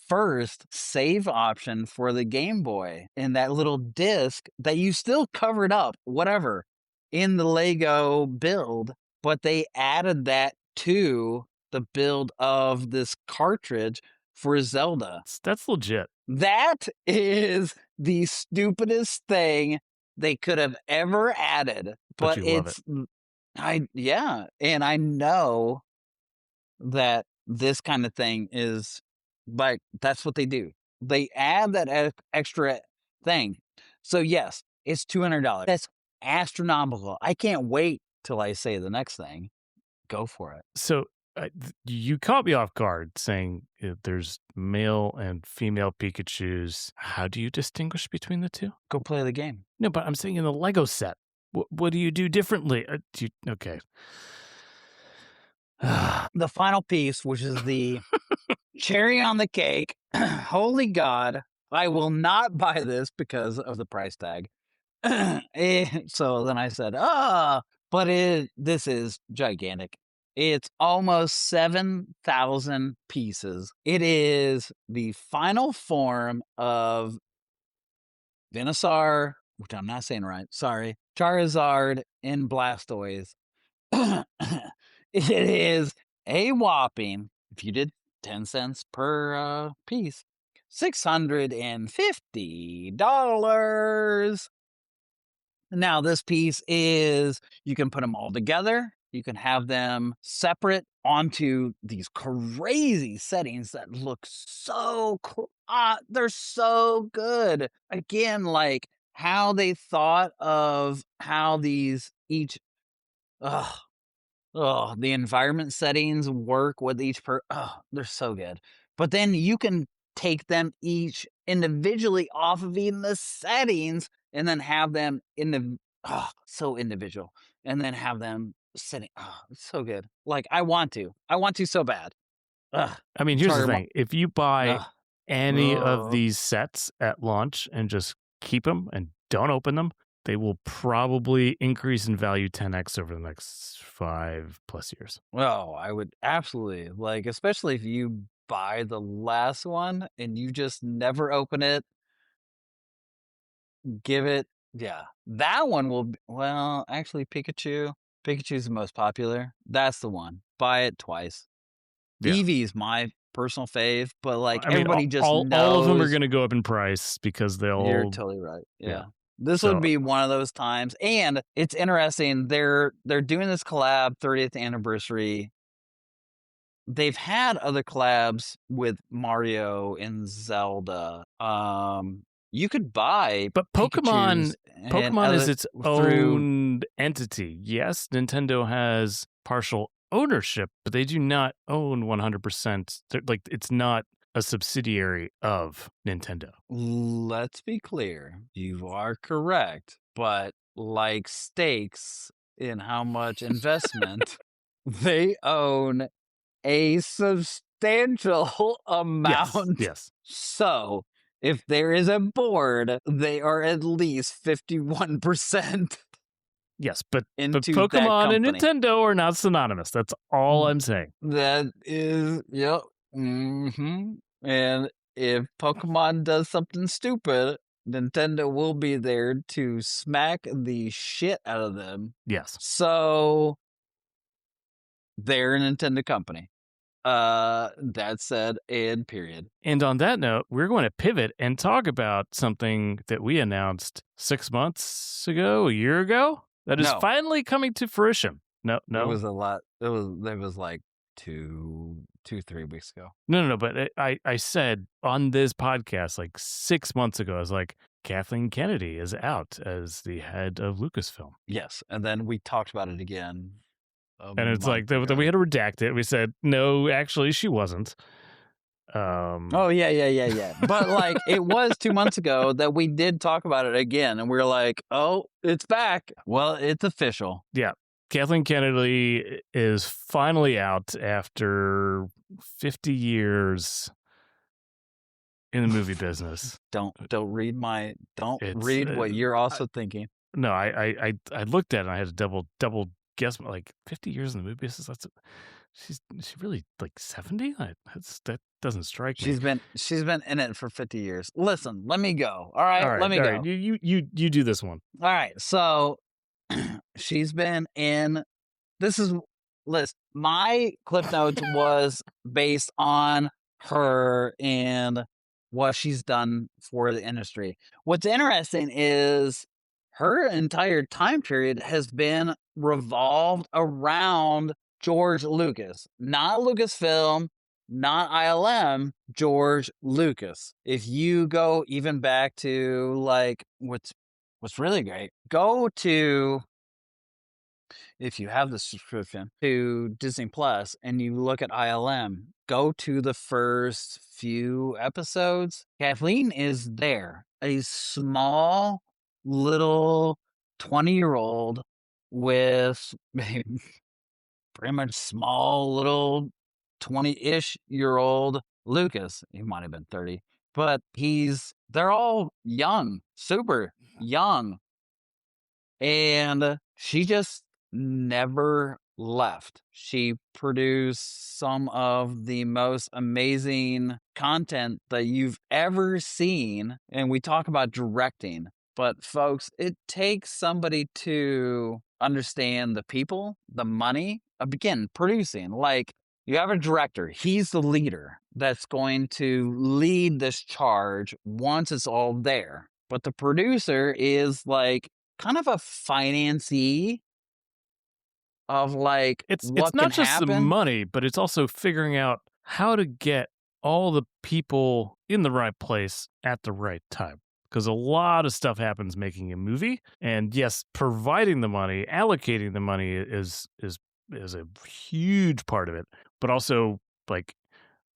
first save option for the Game Boy, and that little disc that you still covered up, whatever, in the Lego build, but they added that to the build of this cartridge for Zelda. That's legit. That is the stupidest thing they could have ever added, But but you love it. yeah, and I know that this kind of thing is like, that's what they do. They add that extra thing. So yes, it's $200. That's astronomical. I can't wait till I say the next thing. Go for it. So you caught me off guard saying there's male and female Pikachus. How do you distinguish between the two? Go play the game. No, but I'm saying in the Lego set. What do you do differently? Okay. The final piece, which is the cherry on the cake. Holy God, I will not buy this because of the price tag. So then I said, but this is gigantic. It's almost 7,000 pieces. It is the final form of Venusaur, which I'm not saying right, sorry, Charizard and Blastoise. It is a whopping, if you did 10 cents per piece, $650. Now, this piece is, you can put them all together. You can have them separate onto these crazy settings that look so cool. They're so good. Again, like how they thought of how these each Ugh. Oh, the environment settings work with each oh, they're so good. But then you can take them each individually off of even the settings and then have them in the so individual. And then have them sitting. Oh, it's so good. Like I want to. I want to so bad. Ugh. I mean, here's the Charter thing. If you buy ugh. any of Ugh. these sets at launch and just keep them and don't open them, they will probably increase in value 10x over the next 5+ years. Well, I would absolutely like, especially if you buy the last one and you just never open it. Give it yeah. That one will b well, actually, Pikachu. Pikachu's the most popular. That's the one. Buy it twice. Yeah. Eevee's my personal fave, but, like, I mean, everybody just all of them are knows going to go up in price because you're they'll, totally right, yeah. yeah. This would So, be one of those times, and it's interesting, they're doing this collab, 30th anniversary. They've had other collabs with Mario and Zelda. You could buy but Pikachus and Pokemon is other its through own entity. Yes, Nintendo has partial ownership, but they do not own 100%. Like, it's not a subsidiary of Nintendo. let's be clear, you are correct, but like stakes in how much investment, they own a substantial Yes, amount. yes. So, if there is a board, they are at least 51% Yes, but into that Pokemon and company. Nintendo are not synonymous. That's all I'm saying. That is, yep. And if Pokemon does something stupid, Nintendo will be there to smack the shit out of them. Yes. So they're a Nintendo company. That said, and period. And on that note, we're going to pivot and talk about something that we announced 6 months ago, a year ago, that is No, finally coming to fruition. it No, was a lot. It was like 3 weeks ago. no. But I said on this podcast like 6 months ago, I was like, Kathleen Kennedy is out as the head of Lucasfilm. Yes, and then we talked about it again a And it's like, month then we ago. had to redact it. We said, no, actually, she wasn't. Oh, yeah. But, like, it was 2 months ago that we did talk about it again, and we were like, "Oh, it's back." Well, it's official. Yeah. Kathleen Kennedy is finally out after 50 years in the movie business. Don't It's read what you're also thinking. no, I looked at it and I had to double guess, like 50 years in the movie business. She really like 70? That doesn't strike me. She's been in it for 50 years. Listen, let me go. All right, let me All go. right. You do this one. All right, so she's been in this is list. My Cliff Notes was based on her and what she's done for the industry. What's interesting is her entire time period has been revolved around George Lucas, not Lucasfilm, not ILM, George Lucas. If you go even back to like what's really great, go to if you have the subscription to Disney Plus and you look at ILM, go to the first few episodes. Kathleen is there, a small little 20-year-old with pretty much small little 20-ish year old Lucas. He might have been 30, but they're all young, super young. And she just never left. She produced some of the most amazing content that you've ever seen. And we talk about directing, but folks, it takes somebody to understand the people, the money, again, producing. Like you have a director, he's the leader that's going to lead this charge once it's all there. But the producer is like, kind of a financee of like It's what can not just the happen. money, but it's also figuring out how to get all the people in the right place at the right time. because a lot of stuff happens making a movie. And yes, providing the money, allocating the money is a huge part of it. But also, like,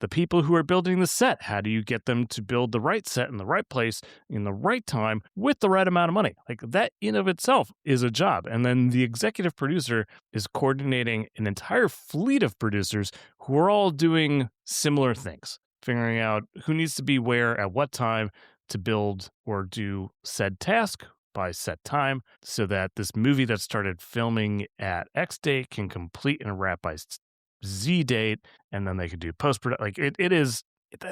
the people who are building the set, how do you get them to build the right set in the right place in the right time with the right amount of money? Like, that in of itself is a job. And then the executive producer is coordinating an entire fleet of producers who are all doing similar things, figuring out who needs to be where at what time to build or do said task by set time, so that this movie that started filming at X date can complete and wrap by Z date, and then they could do post production. Like, it is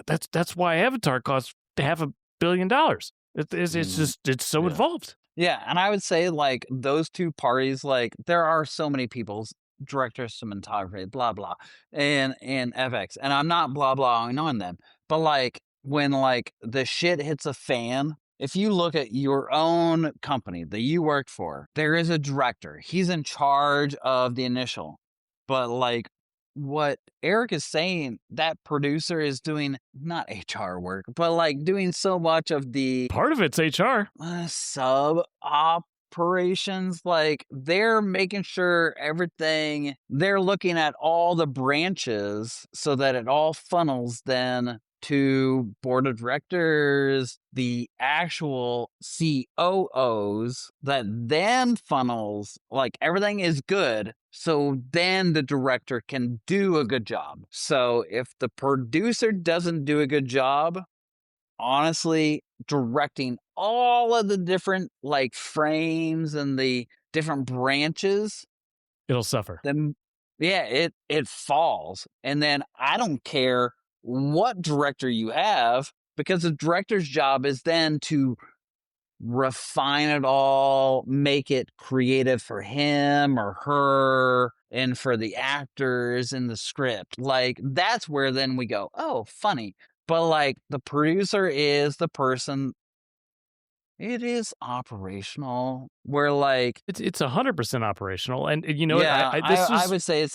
that's why Avatar costs $500 million. It's Mm, just it's so yeah. involved. Yeah, and I would say, like, those 2 parties, like, there are so many people's director, cinematography, blah, blah, and FX, and I'm not blah, blahing on them, but, like, when, like, the shit hits a fan, if you look at your own company that you worked for, there is a director. He's in charge of the initial, but, like, what Eric is saying, that producer is doing not HR work, but, like, doing so much of the Part of it's HR. sub operations, like they're making sure everything, they're looking at all the branches so that it all funnels then to board of directors, the actual COOs, that then funnels, like everything is good. So then the director can do a good job. So if the producer doesn't do a good job, honestly, directing all of the different, like, frames and the different branches, It'll suffer. then yeah, it falls. And then I don't care what director you have, because the director's job is then to refine it all, make it creative for him or her and for the actors in the script. Like, that's where then we go, oh, funny. But like, the producer is the person, it is operational. Where like, It's 100% operational, and you know what? yeah, I I this I was would say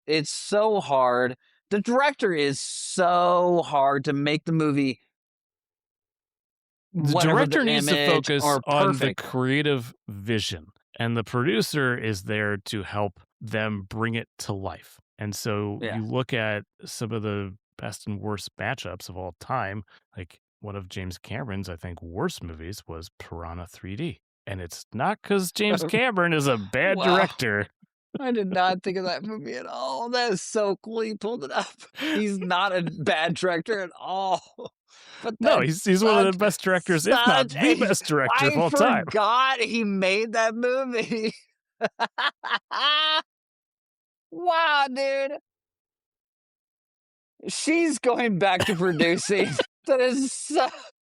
it's so hard. The director is so hard to make the movie the whatever the director needs to image focus or on the perfect. creative vision, and the producer is there to help them bring it to life. And so Yeah. you look at some of the best and worst matchups of all time, like one of James Cameron's, I think, worst movies was Piranha 3D. And it's not because James Cameron is a bad Wow. director. I did not think of that movie at all. That is so cool you pulled it up. He's not a bad director at all. But No, that's he's one of the best directors, if not such the a best director of I all time. forgot he made that movie. Wow, dude. She's going back to producing. That is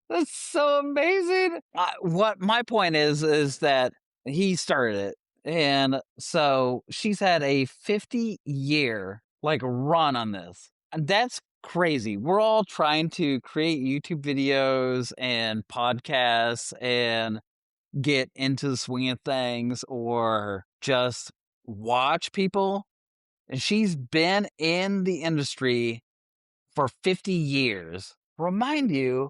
that's so amazing. What my point is that he started it, and so she's had a 50-year like run on this, and that's crazy. We're all trying to create YouTube videos and podcasts and get into the swing of things, or just watch people. And she's been in the industry for 50 years. Remind you,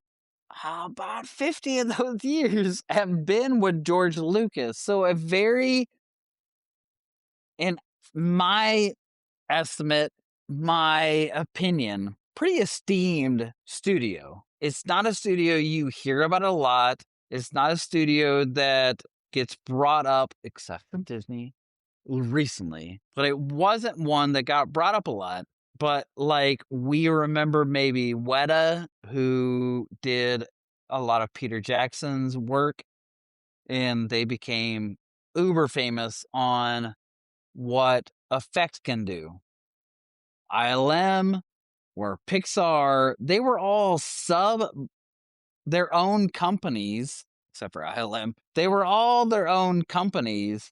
about 50 of those years have been with George Lucas. So a very, in my estimate, my opinion, pretty esteemed studio. It's not a studio you hear about a lot. It's not a studio that gets brought up, except for Disney, recently, but it wasn't one that got brought up a lot. But like, we remember maybe Weta, who did a lot of Peter Jackson's work, and they became uber famous on what effects can do. ILM or Pixar, they were all sub their own companies, except for ILM. They were all their own companies.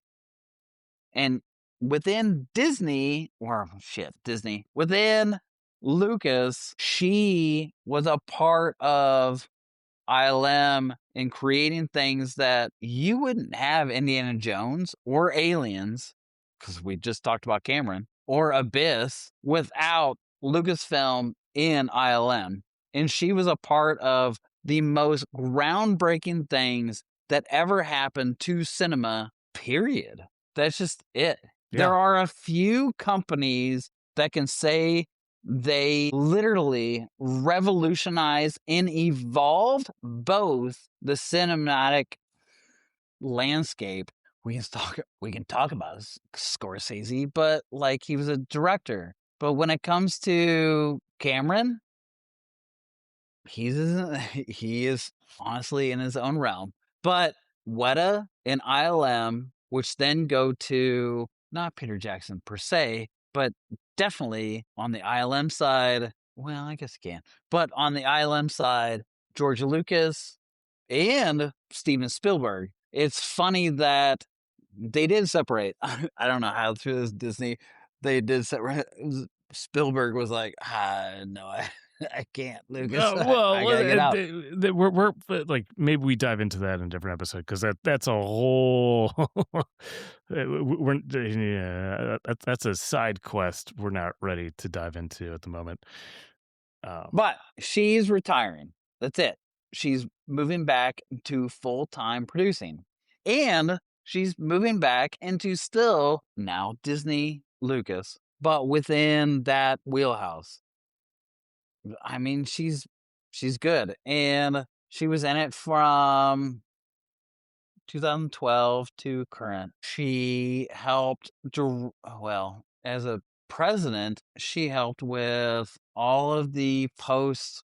And within Disney, or shit, Disney, within Lucas, she was a part of ILM in creating things that you wouldn't have Indiana Jones or Aliens, because we just talked about Cameron, or Abyss without Lucasfilm in ILM. And she was a part of the most groundbreaking things that ever happened to cinema, period. That's just it. Yeah. There are a few companies that can say they literally revolutionized and evolved both the cinematic landscape. We can talk about Scorsese, but like he was a director. But when it comes to Cameron, he is honestly in his own realm. But Weta and ILM, which then go to not Peter Jackson per se, but definitely on the ILM side. Well, I guess you can. But on the ILM side, George Lucas and Steven Spielberg. It's funny that they did separate. I don't know how through this Disney they did separate. Spielberg was like, no, I can't, Lucas. I Well, gotta get out. we're but, like maybe we dive into that in a different episode because that's a whole. We're yeah, that's a side quest we're not ready to dive into at the moment. But she's retiring. That's it. She's moving back to full-time producing. And she's moving back into still now Disney Lucas, but within that wheelhouse. I mean, she's good. And she was in it from 2012 to current. She helped as a president, she helped with all of the post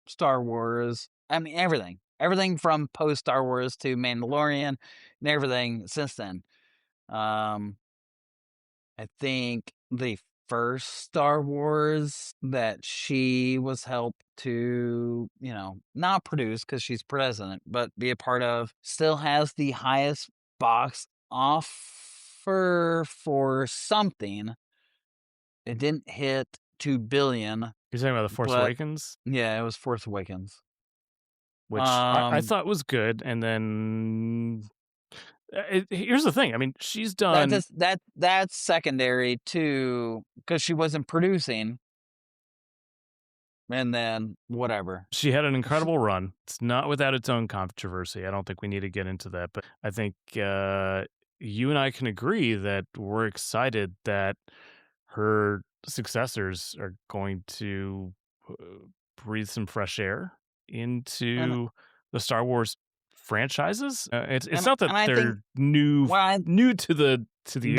Star Wars. I mean, everything. Everything from post Star Wars to Mandalorian and everything since then. Um, I think the first Star Wars that she was helped to, not produce because she's president, but be a part of, still has the highest box offer for something. It didn't hit 2 billion, You're talking about the Force but Awakens, yeah, it was Force Awakens. which I Um, thought was good, and then here's the thing. I mean, she's That's done. just that's secondary to because she wasn't producing, and then whatever. She had an incredible run. It's not without its own controversy. I don't think we need to get into that, but I think you and I can agree that we're excited that her successors are going to uh, breathe some fresh air And into the Star Wars franchises. It's and not that and I think they're new well, new to the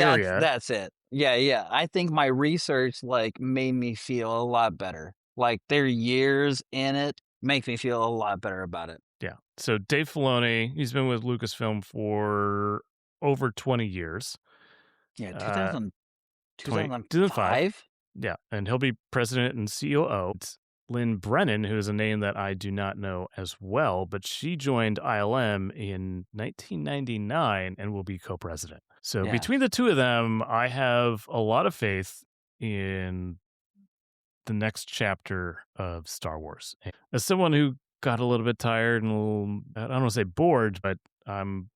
area. that's it. Yeah, yeah. I think my research like made me feel a lot better. Like their years in it make me feel a lot better about it. Yeah. So Dave Filoni, he's been with Lucasfilm for over 20 years. Yeah, Uh 2005. 2005. Yeah, and he'll be president and COO. It's Lynn Brennan, who is a name that I do not know as well, but she joined ILM in 1999 and will be co-president. So Yeah. between the two of them, I have a lot of faith in the next chapter of Star Wars. As someone who got a little bit tired and a little, I don't want to say bored, but I'm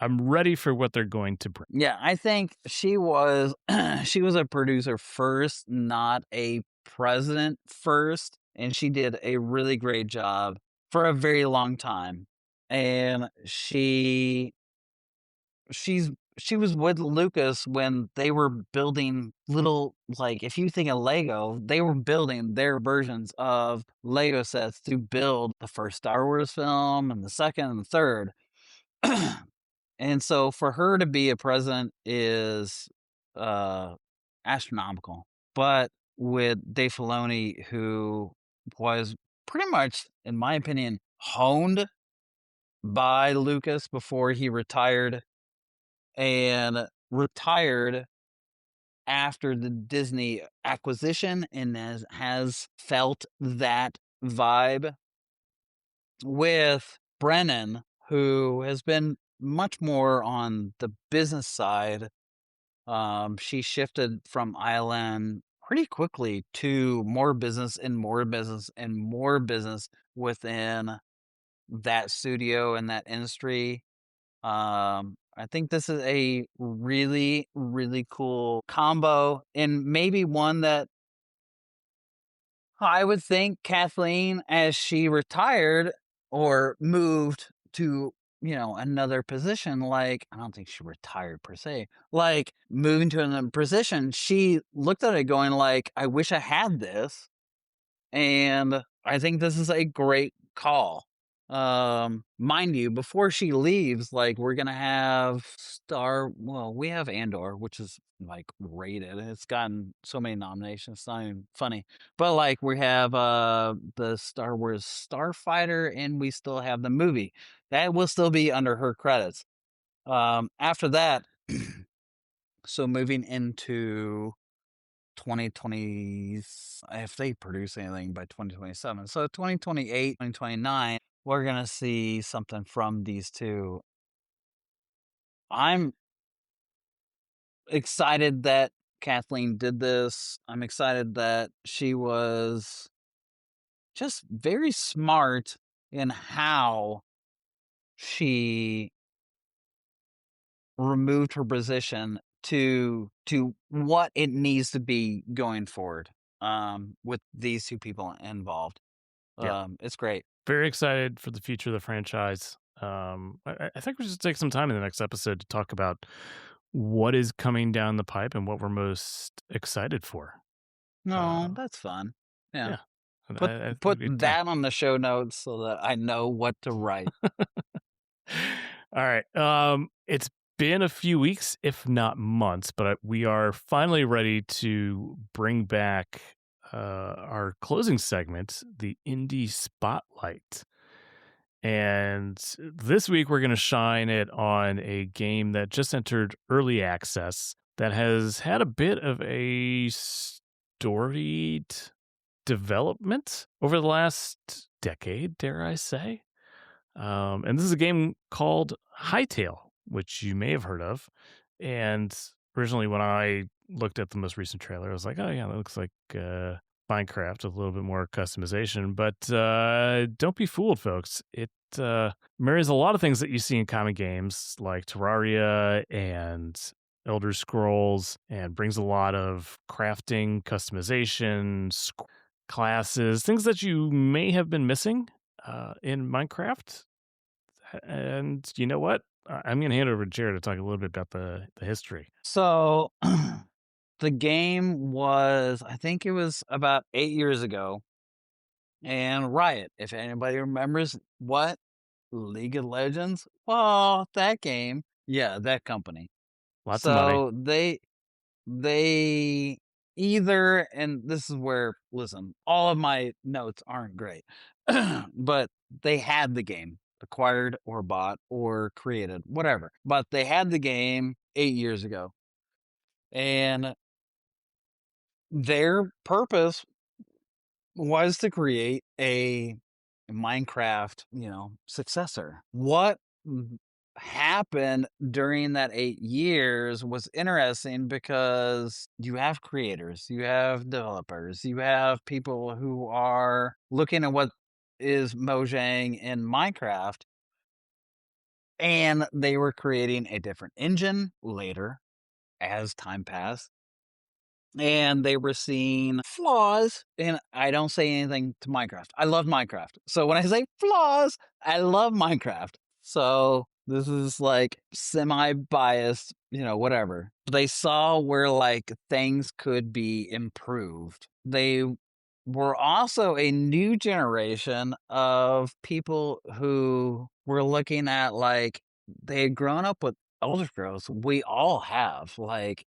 ready for what they're going to bring. Yeah, I think she was she was a producer first, not a president first, and she did a really great job for a very long time. And she's she was with Lucas when they were building little like if you think of Lego, they were building their versions of Lego sets to build the first Star Wars film and the second and the third. And so for her to be a president is uh astronomical. But with Dave Filoni, who was pretty much, in my opinion, honed by Lucas before he retired and retired after the Disney acquisition and has felt that vibe with Brennan, who has been much more on the business side. She shifted from ILM pretty quickly to more business and more business and more business within that studio and that industry. I think this is a really, really cool combo and maybe one that I would think Kathleen, as she retired, or moved to, another position, like, I don't think she retired per se, like, moving to another position, she looked at it going like, "I wish I had this." And I think this is a great call. Mind you, before she leaves, like, we're gonna have we have Andor, which is like rated. It's gotten so many nominations, it's not even funny. But like we have the Star Wars Starfighter, and we still have the movie. That will still be under her credits. After that, so moving into 2020, if they produce anything by 2027. So 2028, 2029, we're going to see something from these two. I'm excited that Kathleen did this. I'm excited that she was just very smart in how she removed her position to what it needs to be going forward with these two people involved. Yeah. It's great. Very excited for the future of the franchise. I think we should take some time in the next episode to talk about what is coming down the pipe and what we're most excited for. No, Uh, that's fun. Yeah. yeah, and Put I think it'd put be a good time. that on the show notes so that I know what to write. All right. It's been a few weeks, if not months, but we are finally ready to bring back our closing segment, the Indie Spotlight. And this week, we're going to shine it on a game that just entered early access that has had a bit of a storied development over the last decade, dare I say. And this is a game called Hytale, which you may have heard of. And originally, when I looked at the most recent trailer, I was like, oh, yeah, that looks like Minecraft with a little bit more customization. But don't be fooled, folks. It marries a lot of things that you see in common games like Terraria and Elder Scrolls, and brings a lot of crafting, customization, classes, things that you may have been missing in Minecraft. And you know what? I'm going to hand it over to Jared to talk a little bit about the history. So the game was, I think it was about 8 years ago. And Riot, if anybody remembers what League of Legends, well, that game, yeah, that company. Lots of money. So they either, and this is where, listen, all of my notes aren't great, but they had the game acquired or bought or created, whatever. But they had the game 8 years ago, and their purpose was to create a Minecraft, successor. What happened during that 8 years was interesting because you have creators, you have developers, you have people who are looking at what is Mojang in Minecraft, and they were creating a different engine later as time passed, and they were seeing flaws. And I don't say anything to Minecraft. I love Minecraft. So when I say flaws, I love Minecraft. So this is like semi biased, whatever. They saw where like things could be improved. They were also a new generation of people who were looking at like they had grown up with Elder Scrolls. We all have. Like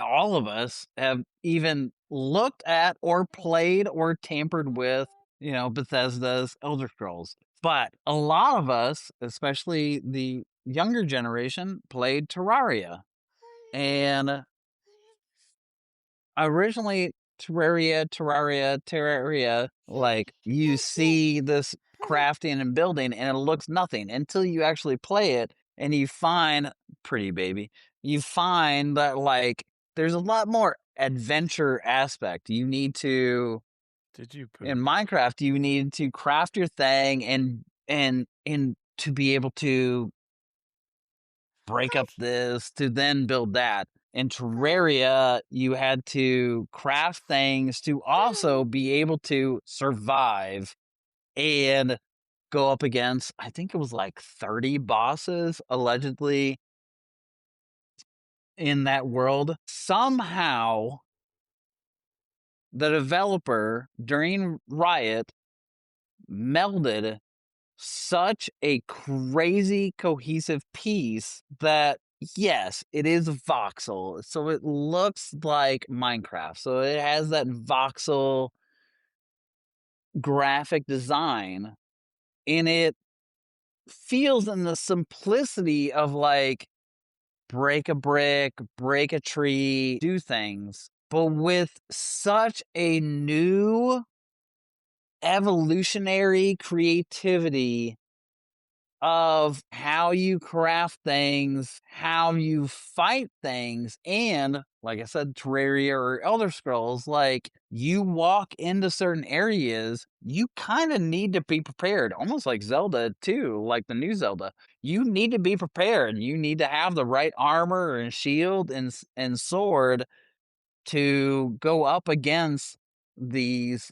all of us have even looked at or played or tampered with, Bethesda's Elder Scrolls. But a lot of us, especially the younger generation, played Terraria. And originally, Terraria, like you see this crafting and building and it looks nothing until you actually play it and you find, pretty baby, you find that like there's a lot more adventure aspect. You need to, Did you in poop? Minecraft, you need to craft your thing and to be able to break up this to then build that. In Terraria, you had to craft things to also be able to survive. And go up against, I think it was like 30 bosses allegedly in that world. Somehow, the developer during Riot melded such a crazy cohesive piece that yes, it is voxel. So it looks like Minecraft. So it has that voxel graphic design, and it feels in the simplicity of like break a brick, break a tree, do things, but with such a new evolutionary creativity of how you craft things, how you fight things, and like I said, Terraria or Elder Scrolls, like you walk into certain areas, you kind of need to be prepared, almost like Zelda too, like the new Zelda. You need to be prepared. You need to have the right armor and shield and sword to go up against these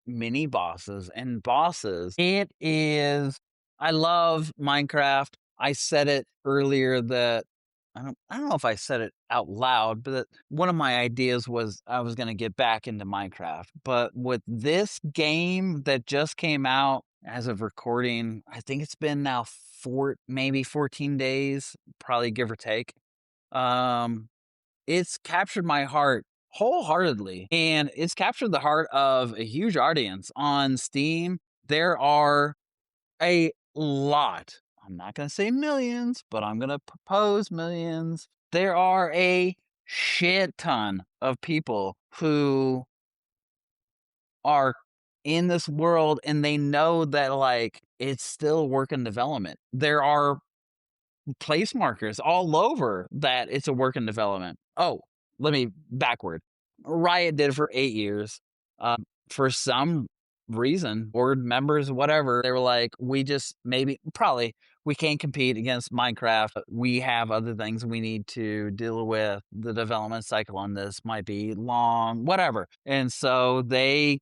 mini bosses and bosses. It is I love Minecraft. I said it earlier that I don't know if I said it out loud, but that one of my ideas was I was going to get back into Minecraft. But with this game that just came out as of recording, I think it's been now maybe 14 days, probably give or take. Um it's captured my heart wholeheartedly, and it's captured the heart of a huge audience on Steam. There are a lot. I'm not going to say millions, but I'm going to propose millions. There are a shit ton of people who are in this world and they know that like it's still work in development. There are place markers all over that it's a work in development. Oh, let me backward. Riot did it for 8 years. For some reason, board members, whatever, they were like, we just probably we can't compete against Minecraft. We have other things we need to deal with. The development cycle on this might be long, whatever. And so they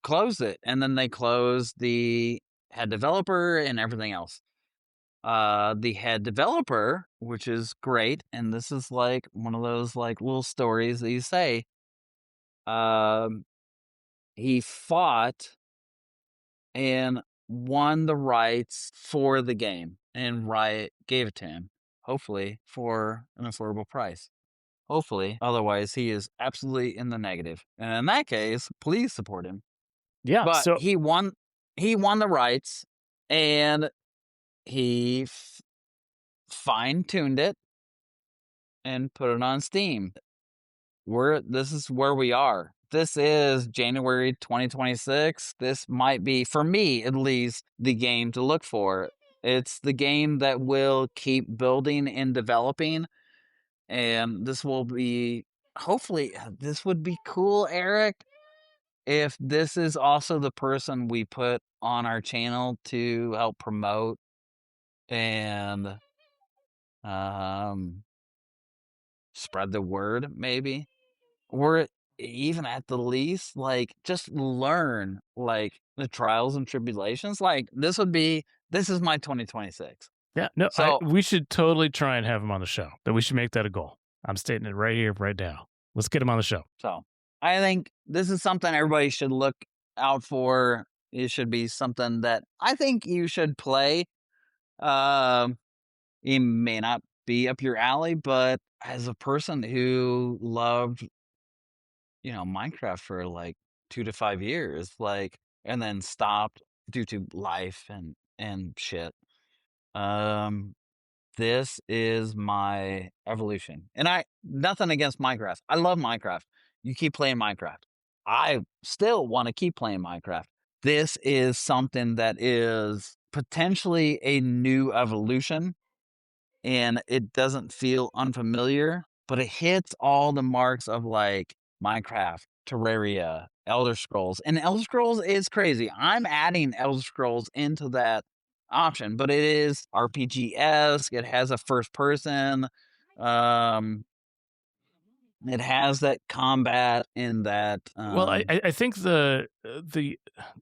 closed it, and then they closed the head developer and everything else. The head developer, which is great, and this is like one of those like little stories that you say. Um, he fought and won the rights for the game, and Riot gave it to him, hopefully for an affordable price. Hopefully, otherwise he is absolutely in the negative. And in that case, please support him. Yeah. But So he won. He won the rights, and he fine tuned it and put it on Steam. This is where we are. This is January 2026. This might be, for me at least, the game to look for. It's the game that will keep building and developing. And this will be, hopefully, this would be cool, Eric, if this is also the person we put on our channel to help promote and um, spread the word, maybe. Or even at the least, like, just learn, like, the trials and tribulations. Like, this is my 2026. yeah, no, So we should totally try and have him on the show. That we should make that a goal. I'm stating it right here, right now. Let's get him on the show. so I think this is something everybody should look out for. It should be something that I think you should play. Um, it may not be up your alley, but as a person who loved, Minecraft for like 2 to 5 years, like, and then stopped due to life and shit. Um, this is my evolution, and I nothing against Minecraft. I love Minecraft. You keep playing Minecraft. I still want to keep playing Minecraft. This is something that is potentially a new evolution, and it doesn't feel unfamiliar, but it hits all the marks of like Minecraft, Terraria, Elder Scrolls. And Elder Scrolls is crazy. I'm adding Elder Scrolls into that option, but it is RPG esque. It has a first person. Um, It has that combat and that, Well, I think the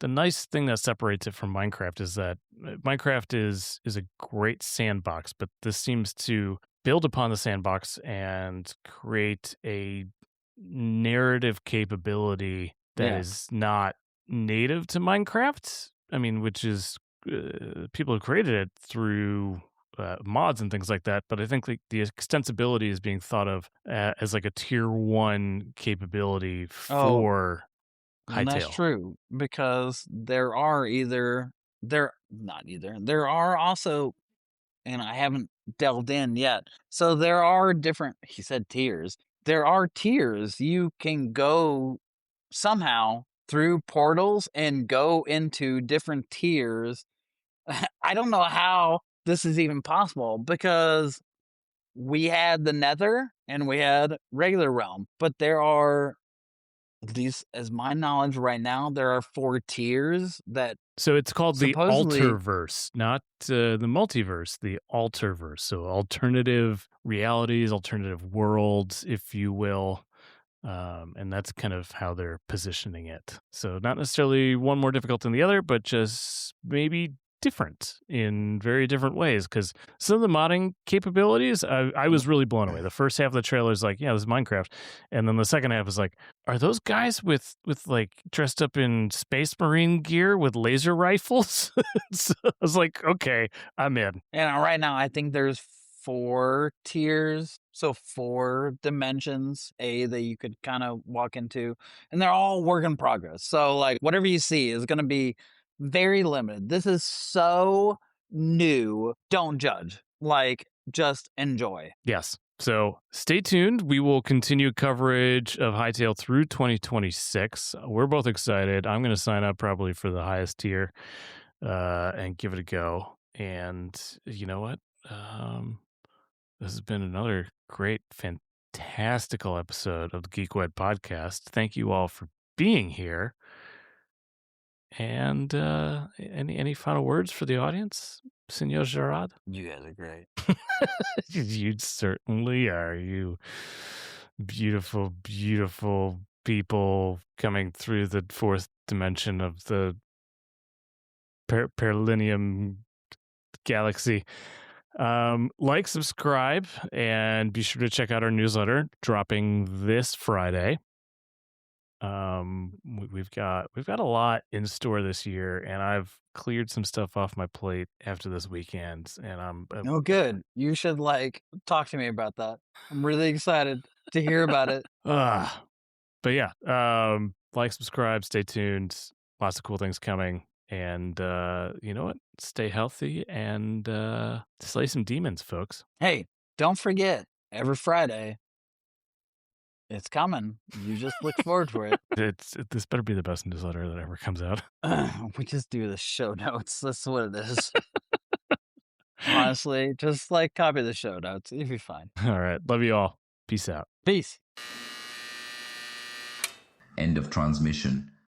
nice thing that separates it from Minecraft is that Minecraft is a great sandbox, but this seems to build upon the sandbox and create a narrative capability that yeah. is not native to Minecraft. I mean, which is people who created it through mods and things like that. But I think like the extensibility is being thought of as like a tier one capability Oh, for and that's Hytale. true because there are also, and I haven't delved in yet. So there are different, he said tiers. There are tiers. You can go somehow through portals and go into different tiers. I don't know how this is even possible because we had the Nether and we had regular realm, but there are, at least as my knowledge right now, there are 4 tiers that So it's called the supposedly. Alterverse, not the multiverse, the Alterverse. So alternative realities, alternative worlds, if you will. And that's kind of how they're positioning it. So not necessarily one more difficult than the other, but just maybe different in very different ways. Because some of the modding capabilities, I was really blown away. The first half of the trailer is like, yeah, this is Minecraft, and then the second half is like, are those guys with like dressed up in Space Marine gear with laser rifles? So I was like, okay, I'm in. And right now, I think there's 4 tiers, so 4 dimensions, that you could kinda walk into, and they're all work in progress. So, like, whatever you see is gonna be very limited. This is so new. Don't judge. Like, just enjoy. Yes. So stay tuned. We will continue coverage of Hytale through 2026. We're both excited. I'm going to sign up probably for the highest tier and give it a go. And you know what? Um, this has been another great, fantastical episode of the Geek Wed podcast. Thank you all for being here. And any final words for the audience, Senor Gerard? You guys are great. You certainly are. You beautiful, beautiful people coming through the fourth dimension of the Perlinium galaxy. Like, subscribe, and be sure to check out our newsletter dropping this Friday. We've got a lot in store this year, and I've cleared some stuff off my plate after this weekend, and I'm Oh, good. You should, like, talk to me about that. I'm really excited to hear about it. but yeah, like, subscribe, stay tuned. Lots of cool things coming. And you know what? Stay healthy and slay some demons, folks. Hey, don't forget, every Friday, it's coming. You just look forward for it. This better be the best newsletter that ever comes out. We just do the show notes. That's what it is. Honestly, just like copy the show notes. You'll be fine. All right. Love you all. Peace out. Peace. End of transmission.